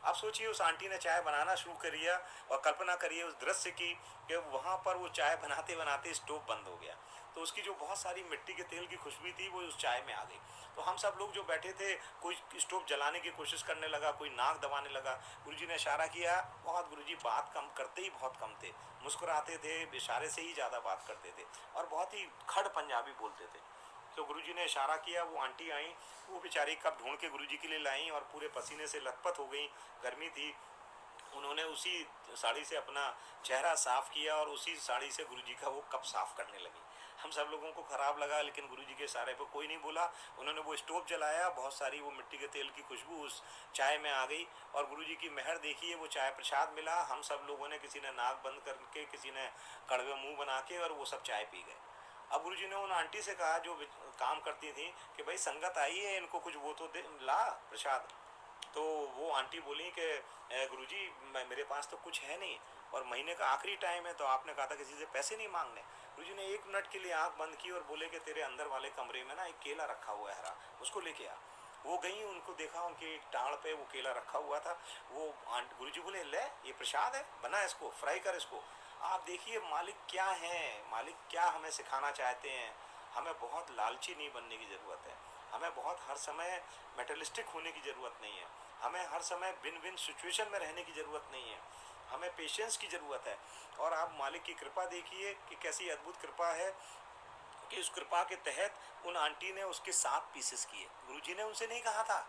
अब सोचिए उस आंटी ने चाय बनाना शुरू कर दिया और कल्पना करिए उस दृश्य की कि वहाँ पर वो चाय बनाते बनाते स्टोव बंद हो गया तो उसकी जो बहुत सारी मिट्टी के तेल की खुशबू थी वो उस चाय में आ गई। तो हम सब लोग जो बैठे थे, कोई स्टोव जलाने की कोशिश करने लगा, कोई नाक दबाने लगा। गुरुजी ने इशारा किया, बहुत गुरुजी बात कम करते ही बहुत कम थे, मुस्कुराते थे, इशारे से ही ज़्यादा बात करते थे और बहुत ही खड़ पंजाबी बोलते थे। तो गुरुजी ने इशारा किया, वो आंटी आई, वो बेचारी कप ढूंढ के गुरुजी के लिए लाई और पूरे पसीने से लथपथ हो गई, गर्मी थी। उन्होंने उसी साड़ी से अपना चेहरा साफ़ किया और उसी साड़ी से गुरुजी का वो कप साफ़ करने लगी। हम सब लोगों को ख़राब लगा, लेकिन गुरुजी के इशारे पर कोई नहीं बोला। उन्होंने वो स्टोव जलाया, बहुत सारी वो मिट्टी के तेल की खुशबू उस चाय में आ गई और गुरुजी की मेहर देखिए, वो चाय प्रसाद मिला। हम सब लोगों ने, किसी ने नाक बंद करके, किसी ने कड़वे मुंह बना के, और वो सब चाय पी गए। अब गुरुजी ने उन आंटी से कहा जो काम करती थी कि भाई संगत आई है, इनको कुछ वो तो दे ला प्रसाद। तो वो आंटी बोली कि गुरुजी मेरे पास तो कुछ है नहीं और महीने का आखिरी टाइम है, तो आपने कहा था किसी से पैसे नहीं मांगने। गुरुजी ने 1 मिनट के लिए आंख बंद की और बोले कि तेरे अंदर वाले कमरे में ना एक केला रखा हुआ है हरा, उसको लेके आ। वो गई, उनको देखा, उनकी टाड़ पे वो केला रखा हुआ था। वो गुरुजी बोले ले ये प्रसाद है, बना इसको, फ्राई कर इसको। आप देखिए मालिक क्या है, मालिक क्या हमें सिखाना चाहते हैं। हमें बहुत लालची नहीं बनने की ज़रूरत है, हमें बहुत हर समय मेटलिस्टिक होने की ज़रूरत नहीं है, हमें हर समय बिन बिन सिचुएशन में रहने की ज़रूरत नहीं है, हमें पेशेंस की ज़रूरत है। और आप मालिक की कृपा देखिए कि कैसी अद्भुत कृपा है कि उस कृपा के तहत उन आंटी ने उसके 7 पीसेस किए, गुरुजी ने उनसे नहीं कहा था।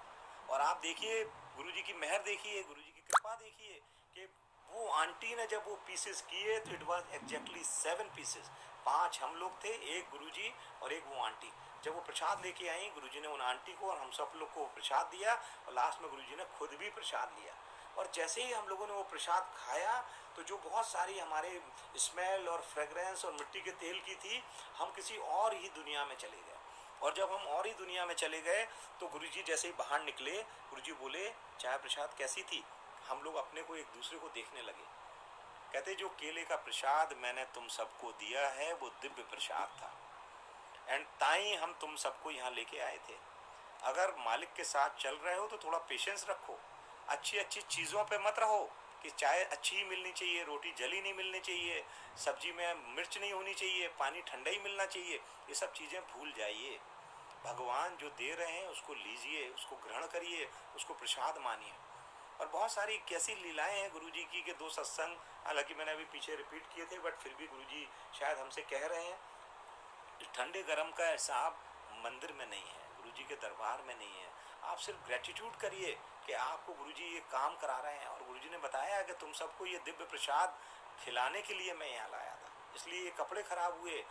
और आप देखिए गुरुजी की मेहर देखिए, गुरुजी की कृपा देखिए कि वो आंटी ने जब वो पीसेस किए तो इट वाज एग्जैक्टली 7 पीसेस। 5 हम लोग थे, एक गुरुजी और एक वो आंटी। जब वो प्रसाद लेके आई, गुरुजी ने उन आंटी को और हम सब लोग को प्रसाद दिया और लास्ट में गुरुजी ने खुद भी प्रसाद लिया। और जैसे ही हम लोगों ने वो प्रसाद खाया तो जो बहुत सारी हमारे स्मेल और फ्रेगरेंस और मिट्टी के तेल की थी, हम किसी और ही दुनिया में चले गए। और जब हम और ही दुनिया में चले गए तो गुरुजी जैसे ही बाहर निकले, गुरुजी बोले चाय प्रसाद कैसी थी। हम लोग अपने को एक दूसरे को देखने लगे। कहते जो केले का प्रसाद मैंने तुम सबको दिया है वो दिव्य प्रसाद था, एंड ताई हम तुम सबको यहाँ लेके आए थे। अगर मालिक के साथ चल रहे हो तो थोड़ा पेशेंस रखो, अच्छी अच्छी चीज़ों पे मत रहो कि चाय अच्छी ही मिलनी चाहिए, रोटी जली नहीं मिलनी चाहिए, सब्जी में मिर्च नहीं होनी चाहिए, पानी ठंडा ही मिलना चाहिए। ये सब चीज़ें भूल जाइए। भगवान जो दे रहे हैं उसको लीजिए, उसको ग्रहण करिए, उसको प्रसाद मानिए। और बहुत सारी कैसी लीलाएं हैं गुरुजी की कि 2 सत्संग, हालांकि मैंने अभी पीछे रिपीट किए थे, बट फिर भी गुरुजी शायद हमसे कह रहे हैं ठंडे गर्म का हिसाब मंदिर में नहीं है, गुरुजी के दरबार में नहीं है। आप सिर्फ ग्रेटिट्यूड करिए कि आपको गुरुजी ये काम करा रहे हैं और गुरुजी ने बताया कि तुम सबको ये दिव्य प्रसाद खिलाने के लिए मैं यहाँ लाया था, इसलिए ये कपड़े खराब हुए,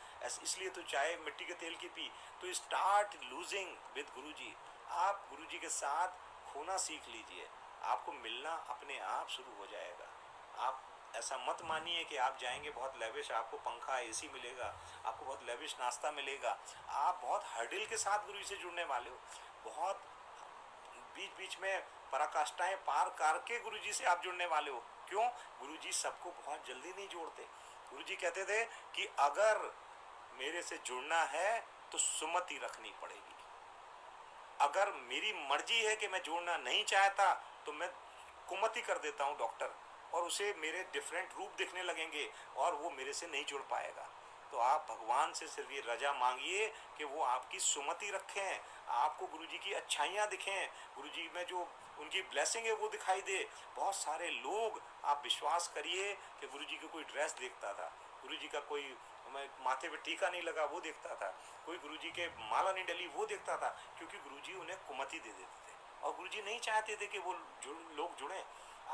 इसलिए तो चाय मिट्टी के तेल की पी। तो स्टार्ट लूजिंग विद गुरुजी। आप गुरुजी के साथ खोना सीख लीजिए, आपको मिलना अपने आप शुरू हो जाएगा। आप ऐसा मत मानिए कि आप जाएंगे बहुत लेविश, आपको पंखा एसी मिलेगा, आपको बहुत लेविश नाश्ता मिलेगा। आप बहुत हर्डिल के साथ गुरु से जुड़ने वाले हो, बहुत बीच बीच में पराकाष्ठाएं पार करके गुरुजी से आप जुड़ने वाले हो। क्यों? गुरुजी सबको बहुत जल्दी नहीं जोड़ते। गुरुजी कहते थे कि अगर मेरे से जुड़ना है तो सुमति रखनी पड़ेगी। अगर मेरी मर्जी है कि मैं जोड़ना नहीं चाहता तो मैं कुमति कर देता हूँ डॉक्टर, और उसे मेरे डिफरेंट रूप दिखने लगेंगे और वो मेरे से नहीं जुड़ पाएगा। तो आप भगवान से सिर्फ ये रजा मांगिए कि वो आपकी सुमति रखें, आपको गुरुजी की अच्छाइयाँ दिखें, गुरुजी में जो उनकी ब्लेसिंग है वो दिखाई दे। बहुत सारे लोग, आप विश्वास करिए कि गुरुजी की कोई ड्रेस देखता था, गुरुजी का कोई माथे पे टीका नहीं लगा वो देखता था, कोई गुरुजी के माला नहीं डली वो देखता था, क्योंकि गुरुजी उन्हें कुमति दे देते थे और गुरुजी नहीं चाहते थे कि वो लोग जुड़ें।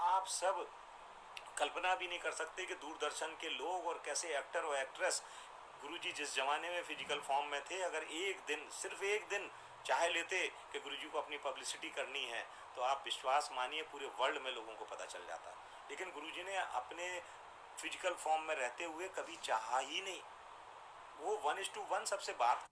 आप सब कल्पना भी नहीं कर सकते कि दूरदर्शन के लोग और कैसे एक्टर और एक्ट्रेस, गुरुजी जिस जमाने में फिजिकल फॉर्म में थे, अगर एक दिन, सिर्फ एक दिन चाहे लेते कि गुरुजी को अपनी पब्लिसिटी करनी है तो आप विश्वास मानिए पूरे वर्ल्ड में लोगों को पता चल जाता। लेकिन गुरुजी ने अपने फिजिकल फॉर्म में रहते हुए कभी चाहा ही नहीं। वो 1:1 सबसे बात,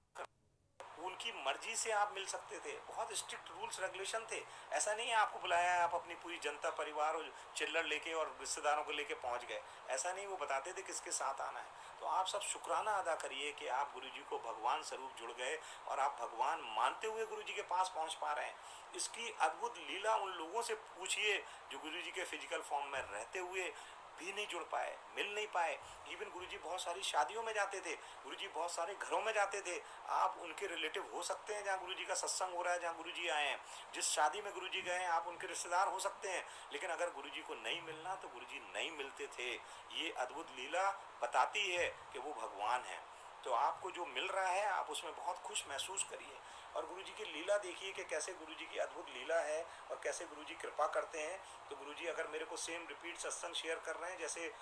उनकी मर्जी से आप मिल सकते थे, बहुत स्ट्रिक्ट रूल्स रेगुलेशन थे। ऐसा नहीं है आपको बुलाया है, आप अपनी पूरी जनता परिवार और चिल्लर लेके और रिश्तेदारों को लेके पहुंच गए, ऐसा नहीं। वो बताते थे किसके साथ आना है। तो आप सब शुक्राना अदा करिए कि आप गुरुजी को भगवान स्वरूप जुड़ गए और आप भगवान मानते हुए गुरुजी के पास पहुंच पा रहे हैं। इसकी अद्भुत लीला उन लोगों से पूछिए जो गुरुजी के फिजिकल फॉर्म में रहते हुए भी नहीं जुड़ पाए, मिल नहीं पाए। इवन गुरुजी बहुत सारी शादियों में जाते थे, गुरुजी बहुत सारे घरों में जाते थे। आप उनके रिलेटिव हो सकते हैं जहाँ गुरुजी का सत्संग हो रहा है, जहाँ गुरुजी आए हैं। जिस शादी में गुरुजी गए हैं आप उनके रिश्तेदार हो सकते हैं, लेकिन अगर गुरुजी को नहीं मिलना तो गुरुजी नहीं मिलते थे। ये अद्भुत लीला बताती है कि वो भगवान है। तो आपको जो मिल रहा है आप उसमें बहुत खुश महसूस करिए और गुरुजी की लीला देखिए कि कैसे गुरुजी की अद्भुत लीला है और कैसे गुरुजी कृपा करते हैं। तो गुरुजी अगर मेरे को सेम रिपीट सत्संग शेयर कर रहे हैं, जैसे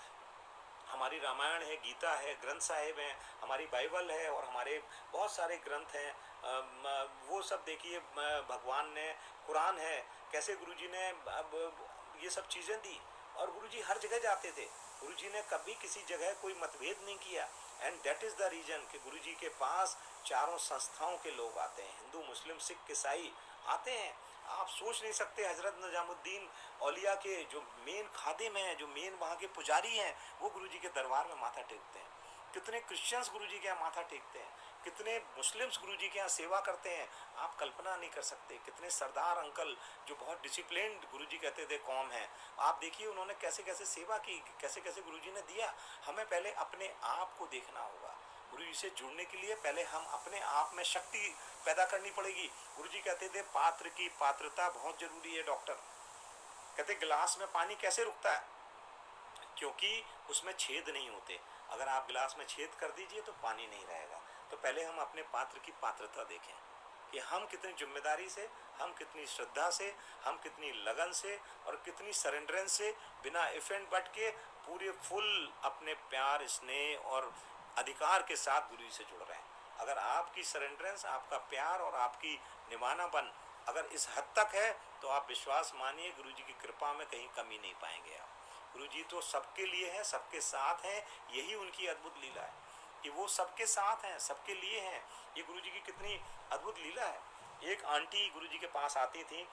हमारी रामायण है, गीता है, ग्रंथ साहिब हैं, हमारी बाइबल है और हमारे बहुत सारे ग्रंथ हैं, वो सब देखिए भगवान ने, कुरान है, कैसे गुरुजी ने अब ये सब चीज़ें दी। और गुरुजी हर जगह जाते थे, गुरुजी ने कभी किसी जगह कोई मतभेद नहीं किया। And that is the reason कि गुरुजी के पास चारों संस्थाओं के लोग आते हैं, हिंदू, मुस्लिम, सिख, ईसाई आते हैं। आप सोच नहीं सकते, हजरत निजामुद्दीन औलिया के जो मेन खादिम हैं, जो मेन वहाँ के पुजारी हैं, वो गुरुजी के दरबार में माथा टेकते हैं। कितने क्रिश्चियंस गुरुजी के यहाँ माथा टेकते हैं, कितने मुस्लिम्स गुरुजी के यहाँ सेवा करते हैं, आप कल्पना नहीं कर सकते। कितने सरदार अंकल जो बहुत डिसिप्लिन्ड गुरुजी कहते थे कौम है, आप देखिए उन्होंने कैसे कैसे सेवा की, कैसे कैसे गुरुजी ने दिया। हमें पहले अपने आप को देखना होगा। गुरुजी से जुड़ने के लिए पहले हम अपने आप में शक्ति पैदा करनी पड़ेगी। गुरुजी कहते थे पात्र की पात्रता बहुत जरूरी है। डॉक्टर कहते गिलास में पानी कैसे रुकता है, क्योंकि उसमें छेद नहीं होते। अगर आप गिलास में छेद कर दीजिए तो पानी नहीं रहेगा। तो पहले हम अपने पात्र की पात्रता देखें कि हम कितनी जिम्मेदारी से, हम कितनी श्रद्धा से, हम कितनी लगन से और कितनी सरेंडरेंस से, बिना इफ एंड बट के पूरे फुल अपने प्यार, स्नेह और अधिकार के साथ गुरु जी से जुड़ रहे हैं। अगर आपकी सरेंडरेंस, आपका प्यार और आपकी निभानापन अगर इस हद तक है तो आप विश्वास मानिए गुरु जी की कृपा में कहीं कमी नहीं पाएंगे आप। गुरु जी तो सबके लिए हैं, सबके साथ हैं, यही उनकी अद्भुत लीला है कि वो सबके साथ हैं, सबके लिए हैं। ये गुरु जी की कितनी अद्भुत लीला है। एक आंटी गुरु जी के पास आती थी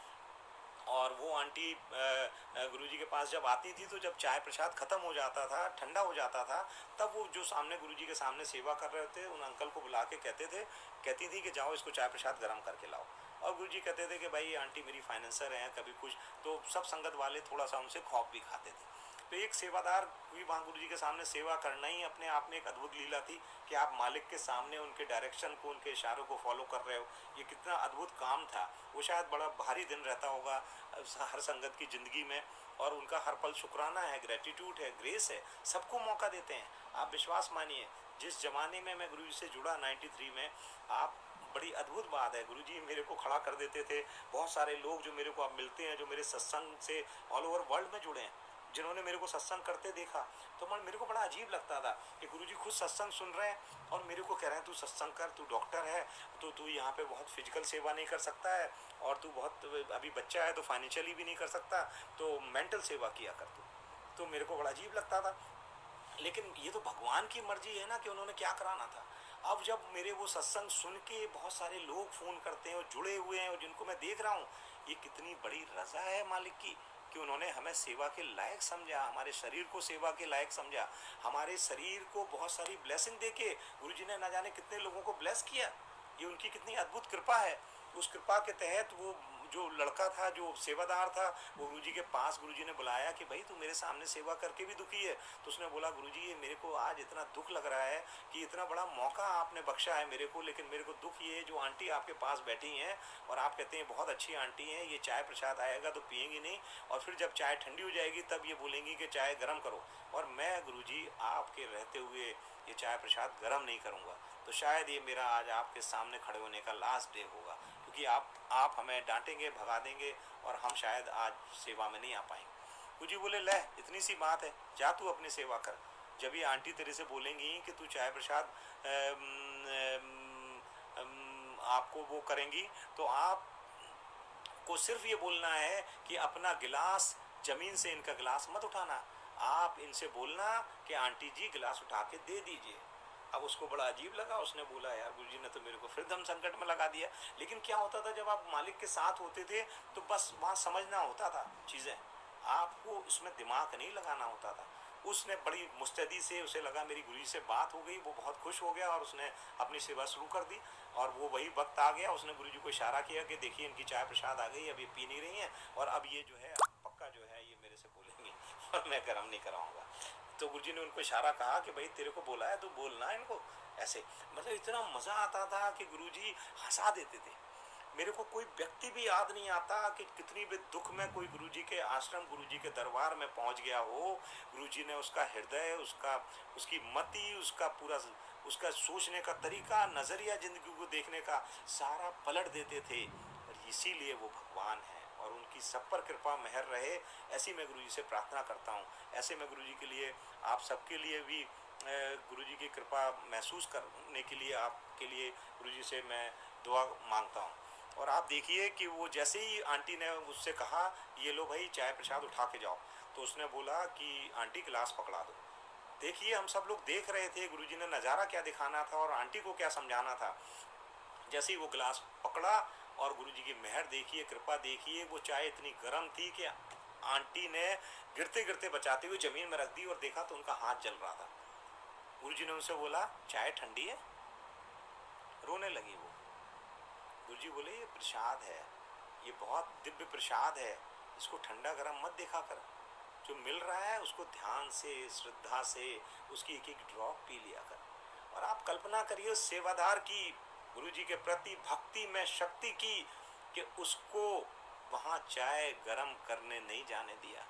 और वो आंटी गुरुजी के पास जब आती थी तो जब चाय प्रसाद ख़त्म हो जाता था, ठंडा हो जाता था, तब वो जो सामने गुरुजी के सामने सेवा कर रहे थे उन अंकल को बुला के कहती थी कि जाओ इसको चाय प्रसाद गर्म करके लाओ। और गुरुजी कहते थे कि भाई आंटी मेरी फाइनेंसर हैं, कभी कुछ, तो सब संगत वाले थोड़ा सा उनसे खौफ भी खाते थे। तो एक सेवादार भी वहाँ गुरु जी के सामने सेवा करना ही अपने आप में एक अद्भुत लीला थी कि आप मालिक के सामने उनके डायरेक्शन को, उनके इशारों को फॉलो कर रहे हो। ये कितना अद्भुत काम था। वो शायद बड़ा भारी दिन रहता होगा हर संगत की ज़िंदगी में, और उनका हर पल शुक्राना है, ग्रेटिट्यूड है, ग्रेस है, सबको मौका देते हैं। आप विश्वास मानिए, जिस ज़माने में मैं गुरु जी से जुड़ा 93 में, आप बड़ी अद्भुत बात है, गुरुजी मेरे को खड़ा कर देते थे। बहुत सारे लोग जो मेरे को अब मिलते हैं, जो मेरे सत्संग से ऑल ओवर वर्ल्ड में जुड़े हैं, जिन्होंने मेरे को सत्संग करते देखा, तो मेरे को बड़ा अजीब लगता था कि गुरुजी खुद सत्संग सुन रहे हैं और मेरे को कह रहे हैं तू सत्संग कर, तू डॉक्टर है, तो तू यहाँ पे बहुत फिजिकल सेवा नहीं कर सकता है, और तू बहुत अभी बच्चा है तो फाइनेंशियली भी नहीं कर सकता, तो मेंटल सेवा किया कर तू। तो मेरे को बड़ा अजीब लगता था। लेकिन ये तो भगवान की मर्जी है ना कि उन्होंने क्या कराना था। अब जब मेरे वो सत्संग सुन के बहुत सारे लोग फ़ोन करते हैं और जुड़े हुए हैं और जिनको मैं देख रहा हूँ, ये कितनी बड़ी रज़ा है मालिक की कि उन्होंने हमें सेवा के लायक समझा, हमारे शरीर को सेवा के लायक समझा, हमारे शरीर को बहुत सारी ब्लेसिंग दे के गुरुजी ने ना जाने कितने लोगों को ब्लेस किया। ये उनकी कितनी अद्भुत कृपा है। उस कृपा के तहत वो जो लड़का था, जो सेवादार था, वो गुरुजी के पास गुरुजी ने बुलाया कि भाई तू मेरे सामने सेवा करके भी दुखी है। तो उसने बोला गुरुजी ये मेरे को आज इतना दुख लग रहा है कि इतना बड़ा मौका आपने बख्शा है मेरे को, लेकिन मेरे को दुख ये जो आंटी आपके पास बैठी हैं और आप कहते हैं बहुत अच्छी आंटी हैं, ये चाय प्रसाद आएगा तो पियेंगी नहीं, और फिर जब चाय ठंडी हो जाएगी तब ये बोलेंगी कि चाय गर्म करो, और मैं गुरुजी आपके रहते हुए ये चाय प्रसाद गर्म नहीं करूँगा। तो शायद ये मेरा आज आपके सामने खड़े होने का लास्ट डे होगा, क्योंकि आप हमें डांटेंगे, भगा देंगे और हम शायद आज सेवा में नहीं आ पाएंगे। गुरुजी बोले ले इतनी सी बात है, जा तू अपनी सेवा कर। जब ये आंटी तेरे से बोलेंगी कि तू चाय प्रसाद आपको वो करेंगी, तो आप को सिर्फ ये बोलना है कि अपना गिलास ज़मीन से इनका गिलास मत उठाना, आप इनसे बोलना कि आंटी जी गिलास उठा के दे दीजिए। अब उसको बड़ा अजीब लगा, उसने बोला यार गुरुजी ने तो मेरे को फिर दम संकट में लगा दिया। लेकिन क्या होता था जब आप मालिक के साथ होते थे तो बस वहाँ समझना होता था चीज़ें, आपको इसमें दिमाग नहीं लगाना होता था। उसने बड़ी मुस्तैदी से, उसे लगा मेरी गुरुजी से बात हो गई, वो बहुत खुश हो गया और उसने अपनी सेवा शुरू कर दी। और वो वही वक्त आ गया, उसने गुरुजी को इशारा किया कि देखिए इनकी चाय प्रसाद आ गई, अब ये पी नहीं रही हैं और अब ये जो है पक्का जो है ये मेरे से बोलेंगे। और मैं गर्म नहीं कराऊंगा। तो गुरुजी ने उनको इशारा कहा कि भाई तेरे को बोला है तो बोलना इनको ऐसे। मतलब इतना मज़ा आता था कि गुरुजी हंसा देते थे। मेरे को कोई व्यक्ति भी याद नहीं आता कि कितनी भी दुख में कोई गुरुजी के आश्रम, गुरुजी के दरबार में पहुंच गया हो, गुरुजी ने उसका हृदय, उसका उसकी मति, उसका पूरा उसका सोचने का तरीका, नज़रिया, ज़िंदगी को देखने का सारा पलट देते थे। और इसीलिए वो भगवान है और उनकी सब पर कृपा मेहर रहे, ऐसी मैं गुरुजी से प्रार्थना करता हूँ। ऐसे मैं गुरुजी के लिए, आप सबके लिए भी गुरुजी की कृपा महसूस करने के लिए, आपके लिए गुरुजी से मैं दुआ मांगता हूँ। और आप देखिए कि वो जैसे ही आंटी ने उससे कहा ये लो भाई चाय प्रसाद उठा के जाओ, तो उसने बोला कि आंटी गिलास पकड़ा दो। देखिए हम सब लोग देख रहे थे गुरुजी ने नज़ारा क्या दिखाना था और आंटी को क्या समझाना था। जैसे ही वो गिलास पकड़ा और गुरुजी की मेहर देखिए, कृपा देखिए, वो चाय इतनी गर्म थी कि आंटी ने गिरते गिरते बचाते हुए ज़मीन में रख दी और देखा तो उनका हाथ जल रहा था। गुरुजी ने उनसे बोला चाय ठंडी है? रोने लगी वो। गुरुजी बोले ये प्रसाद है, ये बहुत दिव्य प्रसाद है, इसको ठंडा गरम मत देखा कर, जो मिल रहा है उसको ध्यान से, श्रद्धा से उसकी एक एक ड्रॉप पी लिया कर। और आप कल्पना करिए उस सेवादार की, गुरुजी के प्रति भक्ति में शक्ति की, कि उसको वहाँ चाय गरम करने नहीं जाने दिया।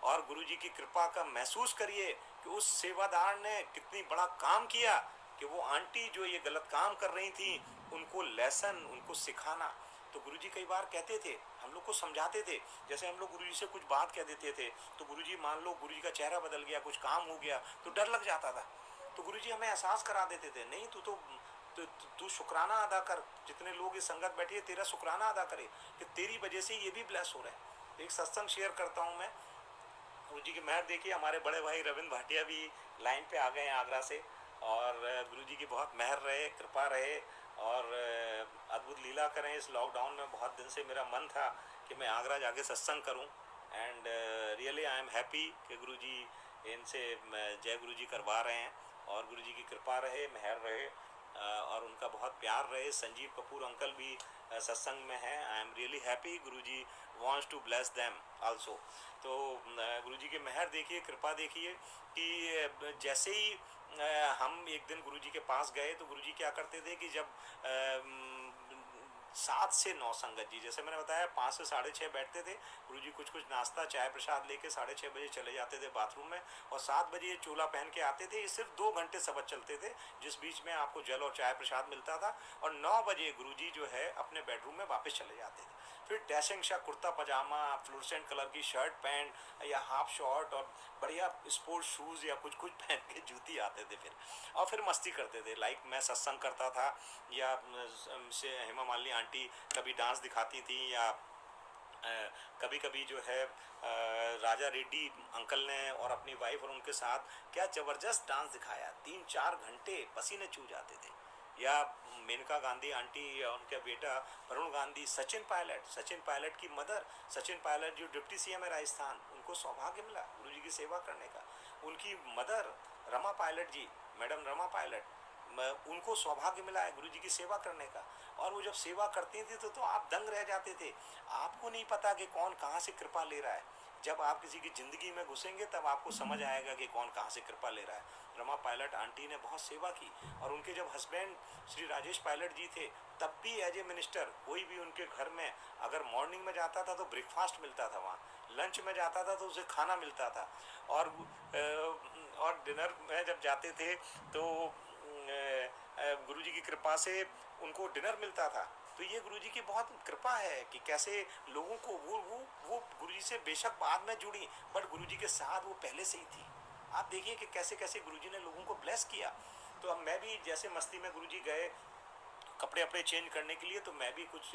और गुरुजी की कृपा का महसूस करिए कि उस सेवादार ने कितनी बड़ा काम किया कि वो आंटी जो ये गलत काम कर रही थी उनको लेसन, उनको सिखाना। तो गुरुजी कई बार कहते थे, हम लोग को समझाते थे, जैसे हम लोग गुरुजी से कुछ बात कह देते थे तो गुरुजी, मान लो गुरुजी का चेहरा बदल गया, कुछ काम हो गया तो डर लग जाता था। तो गुरुजी हमें एहसास करा देते थे, नहीं तू शुक्राना अदा कर, जितने लोग इस संगत बैठे तेरा शुक्राना अदा करे कि तेरी वजह से ये भी ब्लेस हो रहे हैं। एक सत्संग शेयर करता हूँ मैं। गुरुजी की मेहर देखिए, हमारे बड़े भाई रविंद्र भाटिया भी लाइन पे आ गए हैं आगरा से, और गुरुजी की बहुत मेहर रहे, कृपा रहे और अद्भुत लीला करें। इस लॉकडाउन में बहुत दिन से मेरा मन था कि मैं आगरा जाके सत्संग करूं, and really I am happy कि गुरुजी इनसे जय गुरुजी करवा रहे हैं। और गुरुजी की कृपा रहे, मेहर रहे और उनका बहुत प्यार रहे। संजीव कपूर अंकल भी सत्संग में हैं। I am really happy, Guruji wants to bless them also. तो गुरुजी की मेहर देखिए, कृपा देखिए कि जैसे ही हम एक दिन गुरुजी के पास गए तो गुरुजी क्या करते थे कि जब 7 से 9 संगत जी, जैसे मैंने बताया 5 से 6:30 बैठते थे, गुरुजी कुछ कुछ नाश्ता चाय प्रसाद लेके 6:30 बजे चले जाते थे बाथरूम में, और 7 बजे ये चोला पहन के आते थे। ये सिर्फ 2 घंटे सबक चलते थे जिस बीच में आपको जल और चाय प्रसाद मिलता था, और 9 बजे गुरुजी जो है अपने बेडरूम में वापस चले जाते थे। फिर डैशिंग सा कुर्ता पजामा, फ्लोरेसेंट कलर की शर्ट पैंट या हाफ शॉर्ट और बढ़िया स्पोर्ट्स शूज़ या कुछ कुछ पहन के जूती आते थे फिर, और फिर मस्ती करते थे। लाइक मैं सत्संग करता था या से हेमा मालिनी आंटी कभी डांस दिखाती थी, या कभी कभी जो है राजा रेड्डी अंकल ने और अपनी वाइफ और उनके साथ क्या ज़बरदस्त डांस दिखाया, 3-4 घंटे पसीने चूह जाते थे। या मेनका गांधी आंटी या उनका बेटा वरुण गांधी, सचिन पायलट की मदर, सचिन पायलट जो डिप्टी सीएम है राजस्थान, उनको सौभाग्य मिला गुरुजी की सेवा करने का। उनकी मदर रमा पायलट जी, मैडम रमा पायलट, उनको सौभाग्य मिला है गुरुजी की सेवा करने का। और वो जब सेवा करती थी तो आप दंग रह जाते थे। आपको नहीं पता कि कौन कहाँ से कृपा ले रहा है। जब आप किसी की ज़िंदगी में घुसेंगे तब आपको समझ आएगा कि कौन कहाँ से कृपा ले रहा है। रमा पायलट आंटी ने बहुत सेवा की, और उनके जब हस्बैंड श्री राजेश पायलट जी थे तब भी एज ए मिनिस्टर कोई भी उनके घर में अगर मॉर्निंग में जाता था तो ब्रेकफास्ट मिलता था, वहाँ लंच में जाता था तो उसे खाना मिलता था, और डिनर में जब जाते थे तो गुरुजी की कृपा से उनको डिनर मिलता था। तो ये गुरुजी की बहुत कृपा है कि कैसे लोगों को वो गुरुजी से बेशक बाद में जुड़ी, बट गुरुजी के साथ वो पहले से ही थी। आप देखिए कि कैसे कैसे गुरुजी ने लोगों को ब्लेस किया। तो अब मैं भी जैसे मस्ती में गुरुजी गए कपड़े अपने चेंज करने के लिए, तो मैं भी कुछ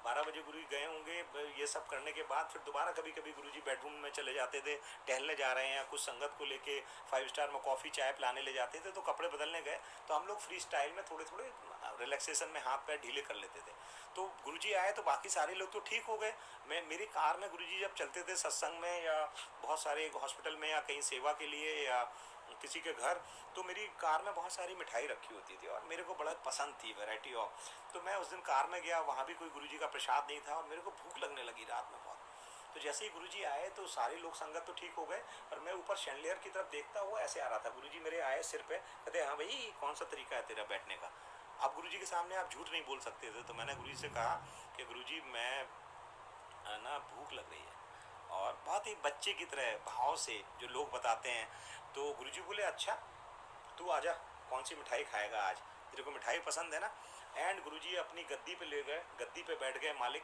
12 बजे गुरुजी गए होंगे, ये सब करने के बाद फिर दोबारा कभी कभी गुरुजी बेडरूम में चले जाते थे, टहलने जा रहे हैं या कुछ संगत को लेके 5 स्टार में कॉफ़ी चाय पिलाने ले जाते थे, तो कपड़े बदलने गए तो हम लोग फ्री स्टाइल में थोड़े थोड़े रिलैक्सेशन में हाथ पैर ढीले कर लेते थे। तो गुरुजी आए तो बाकी सारे लोग तो ठीक हो गए। मेरी कार में गुरुजी जब चलते थे सत्संग में या बहुत सारे हॉस्पिटल में या कहीं सेवा के लिए या किसी के घर, तो मेरी कार में बहुत सारी मिठाई रखी होती थी और मेरे को बड़ा पसंद थी वैरायटी ऑफ। तो मैं उस दिन कार में गया, वहाँ भी कोई गुरुजी का प्रसाद नहीं था और मेरे को भूख लगने लगी रात में बहुत। तो जैसे ही गुरुजी आए तो सारे लोग संगत तो ठीक हो गए, और मैं ऊपर शैंडलियर की तरफ देखता हुआ ऐसे आ रहा था। गुरुजी मेरे आए सिर पे, कहते हाँ भाई कौन सा तरीका है तेरा बैठने का, अब गुरुजी के सामने आप झूठ नहीं बोल सकते थे। तो मैंने गुरुजी से कहा कि गुरुजी मैं ना भूख लग रही है, और बहुत ही बच्चे की तरह भाव से जो लोग बताते हैं। तो गुरुजी बोले अच्छा तू आजा, कौन सी मिठाई खाएगा आज, तेरे को मिठाई पसंद है ना। एंड गुरुजी अपनी गद्दी पे ले गए, गद्दी पे बैठ गए मालिक।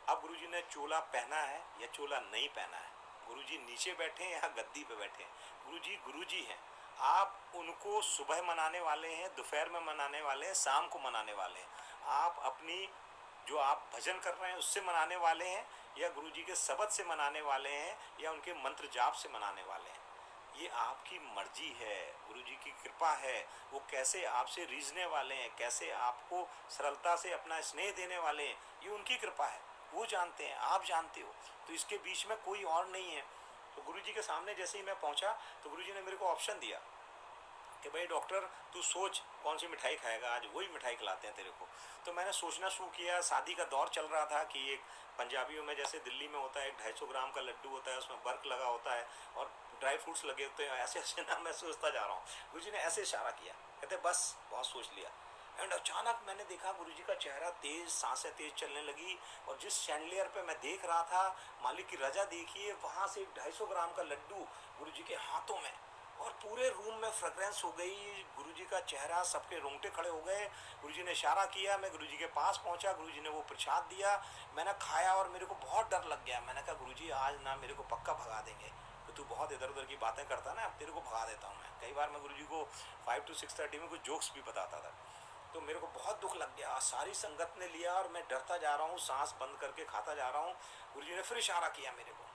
अब गुरुजी ने चोला पहना है या चोला नहीं पहना है, गुरुजी नीचे बैठे हैं या गद्दी पे बैठे हैं, गुरुजी गुरुजी हैं। आप उनको सुबह मनाने वाले हैं, दोपहर में मनाने वाले हैं, शाम को मनाने वाले हैं। आप अपनी जो आप भजन कर रहे हैं उससे मनाने वाले हैं, या गुरुजी के शब्द से मनाने वाले हैं, या उनके मंत्र जाप से मनाने वाले हैं, ये आपकी मर्जी है। गुरुजी की कृपा है, वो कैसे आपसे रीझने वाले हैं, कैसे आपको सरलता से अपना स्नेह देने वाले हैं, ये उनकी कृपा है। वो जानते हैं, आप जानते हो, तो इसके बीच में कोई और नहीं है। तो गुरुजी के सामने जैसे ही मैं पहुंचा तो गुरुजी ने मेरे को ऑप्शन दिया कि भाई डॉक्टर तू सोच कौन सी मिठाई खाएगा, आज वही मिठाई खिलाते हैं तेरे को। तो मैंने सोचना शुरू किया, शादी का दौर चल रहा था कि एक पंजाबियों में जैसे दिल्ली में होता है 250 ग्राम का लड्डू होता है, उसमें बर्फ लगा होता है और ड्राई फ्रूट्स लगे होते हैं, ऐसे ऐसे ना मैं सोचता जा रहा हूँ। गुरुजी ने ऐसे इशारा किया, कहते बस बहुत सोच लिया। एंड अचानक मैंने देखा गुरुजी का चेहरा तेज, सांसें तेज चलने लगी, और जिस शैंडलियर पे मैं देख रहा था, मालिक की रजा देखिए, वहाँ से 250 ग्राम का लड्डू गुरुजी के हाथों में, और पूरे रूम में फ्रेग्रेंस हो गई। गुरुजी का चेहरा, सबके रोंगटे खड़े हो गए। गुरुजी ने इशारा किया, मैं गुरुजी के पास पहुंचा, गुरुजी ने वो प्रसाद दिया, मैंने खाया और मेरे को बहुत डर लग गया। मैंने कहा गुरुजी आज ना मेरे को पक्का भगा देंगे, तो तू बहुत इधर उधर की बातें करता ना, अब तेरे को भगा देता हूँ मैं। कई बार मैं गुरुजी को 5 to 6:30 में कुछ जोक्स भी बताता था। तो मेरे को बहुत दुख लग गया, सारी संगत ने लिया और मैं डरता जा रहा हूँ, सांस बंद करके खाता जा रहा हूँ। गुरुजी ने फिर इशारा किया मेरे को,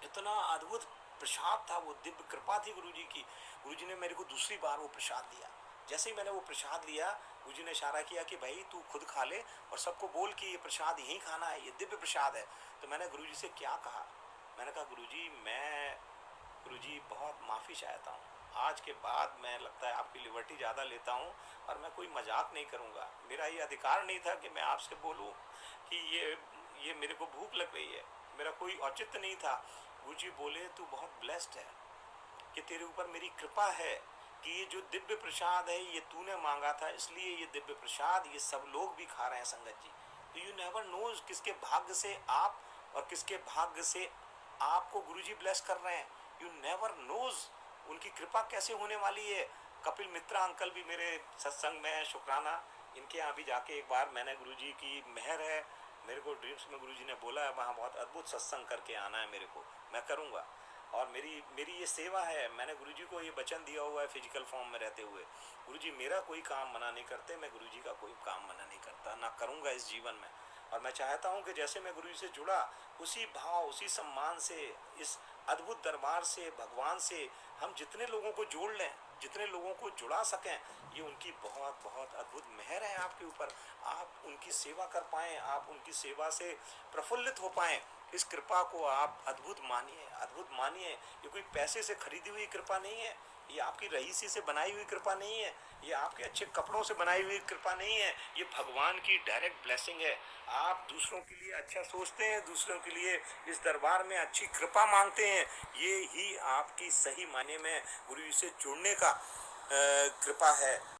इतना अद्भुत प्रसाद था वो, दिव्य कृपा थी गुरुजी की। गुरुजी ने मेरे को दूसरी बार वो प्रसाद दिया। जैसे ही मैंने वो प्रसाद लिया, गुरुजी ने इशारा किया कि भाई तू खुद खा ले और सबको बोल कि ये प्रसाद यहीं खाना है, ये दिव्य प्रसाद है। तो मैंने गुरुजी से क्या कहा, मैंने कहा गुरुजी मैं गुरुजी बहुत माफ़ी चाहता हूँ, आज के बाद मैं लगता है आपकी लिबर्टी ज़्यादा लेता हूँ, और मैं कोई मजाक नहीं करूँगा। मेरा ये अधिकार नहीं था कि मैं आपसे बोलूँ कि ये मेरे को भूख लग रही है, मेरा कोई औचित्य नहीं था। गुरुजी बोले तू बहुत ब्लेस्ड है कि तेरे ऊपर मेरी कृपा है कि ये जो दिव्य प्रसाद है ये तूने मांगा था, इसलिए ये दिव्य प्रसाद ये सब लोग भी खा रहे हैं संगत जी। तो यू नेवर नोज किसके भाग्य से आप और किसके भाग्य से आपको गुरुजी ब्लेस कर रहे हैं। यू नेवर नोज उनकी कृपा कैसे होने वाली है। कपिल मित्रा अंकल भी मेरे सत्संग में है, शुक्राना, इनके यहाँ भी जाके एक बार मैंने गुरुजी की मेहर है, मेरे को ड्रीम्स में गुरुजी ने बोला है वहाँ बहुत अद्भुत सत्संग करके आना है मेरे को, मैं करूँगा। और मेरी ये सेवा है, मैंने गुरुजी को ये वचन दिया हुआ है फिजिकल फॉर्म में रहते हुए, गुरुजी मेरा कोई काम मना नहीं करते, मैं गुरुजी का कोई काम मना नहीं करता, ना करूँगा इस जीवन में। और मैं चाहता हूँ कि जैसे मैं गुरुजी से जुड़ा, उसी भाव उसी सम्मान से, इस अद्भुत दरबार से, भगवान से हम जितने लोगों को जोड़ लें, जितने लोगों को जुड़ा सकें, ये उनकी बहुत बहुत अद्भुत मेहर है आपके ऊपर। आप उनकी सेवा कर पाएँ, आप उनकी सेवा से प्रफुल्लित हो पाएँ, इस कृपा को आप अद्भुत मानिए, अद्भुत मानिए। ये कोई पैसे से खरीदी हुई कृपा नहीं है, ये आपकी रईसी से बनाई हुई कृपा नहीं है, ये आपके अच्छे कपड़ों से बनाई हुई कृपा नहीं है, ये भगवान की डायरेक्ट ब्लेसिंग है। आप दूसरों के लिए अच्छा सोचते हैं, दूसरों के लिए इस दरबार में अच्छी कृपा मांगते हैं, ये ही आपकी सही मायने में गुरु जी से जुड़ने का कृपा है।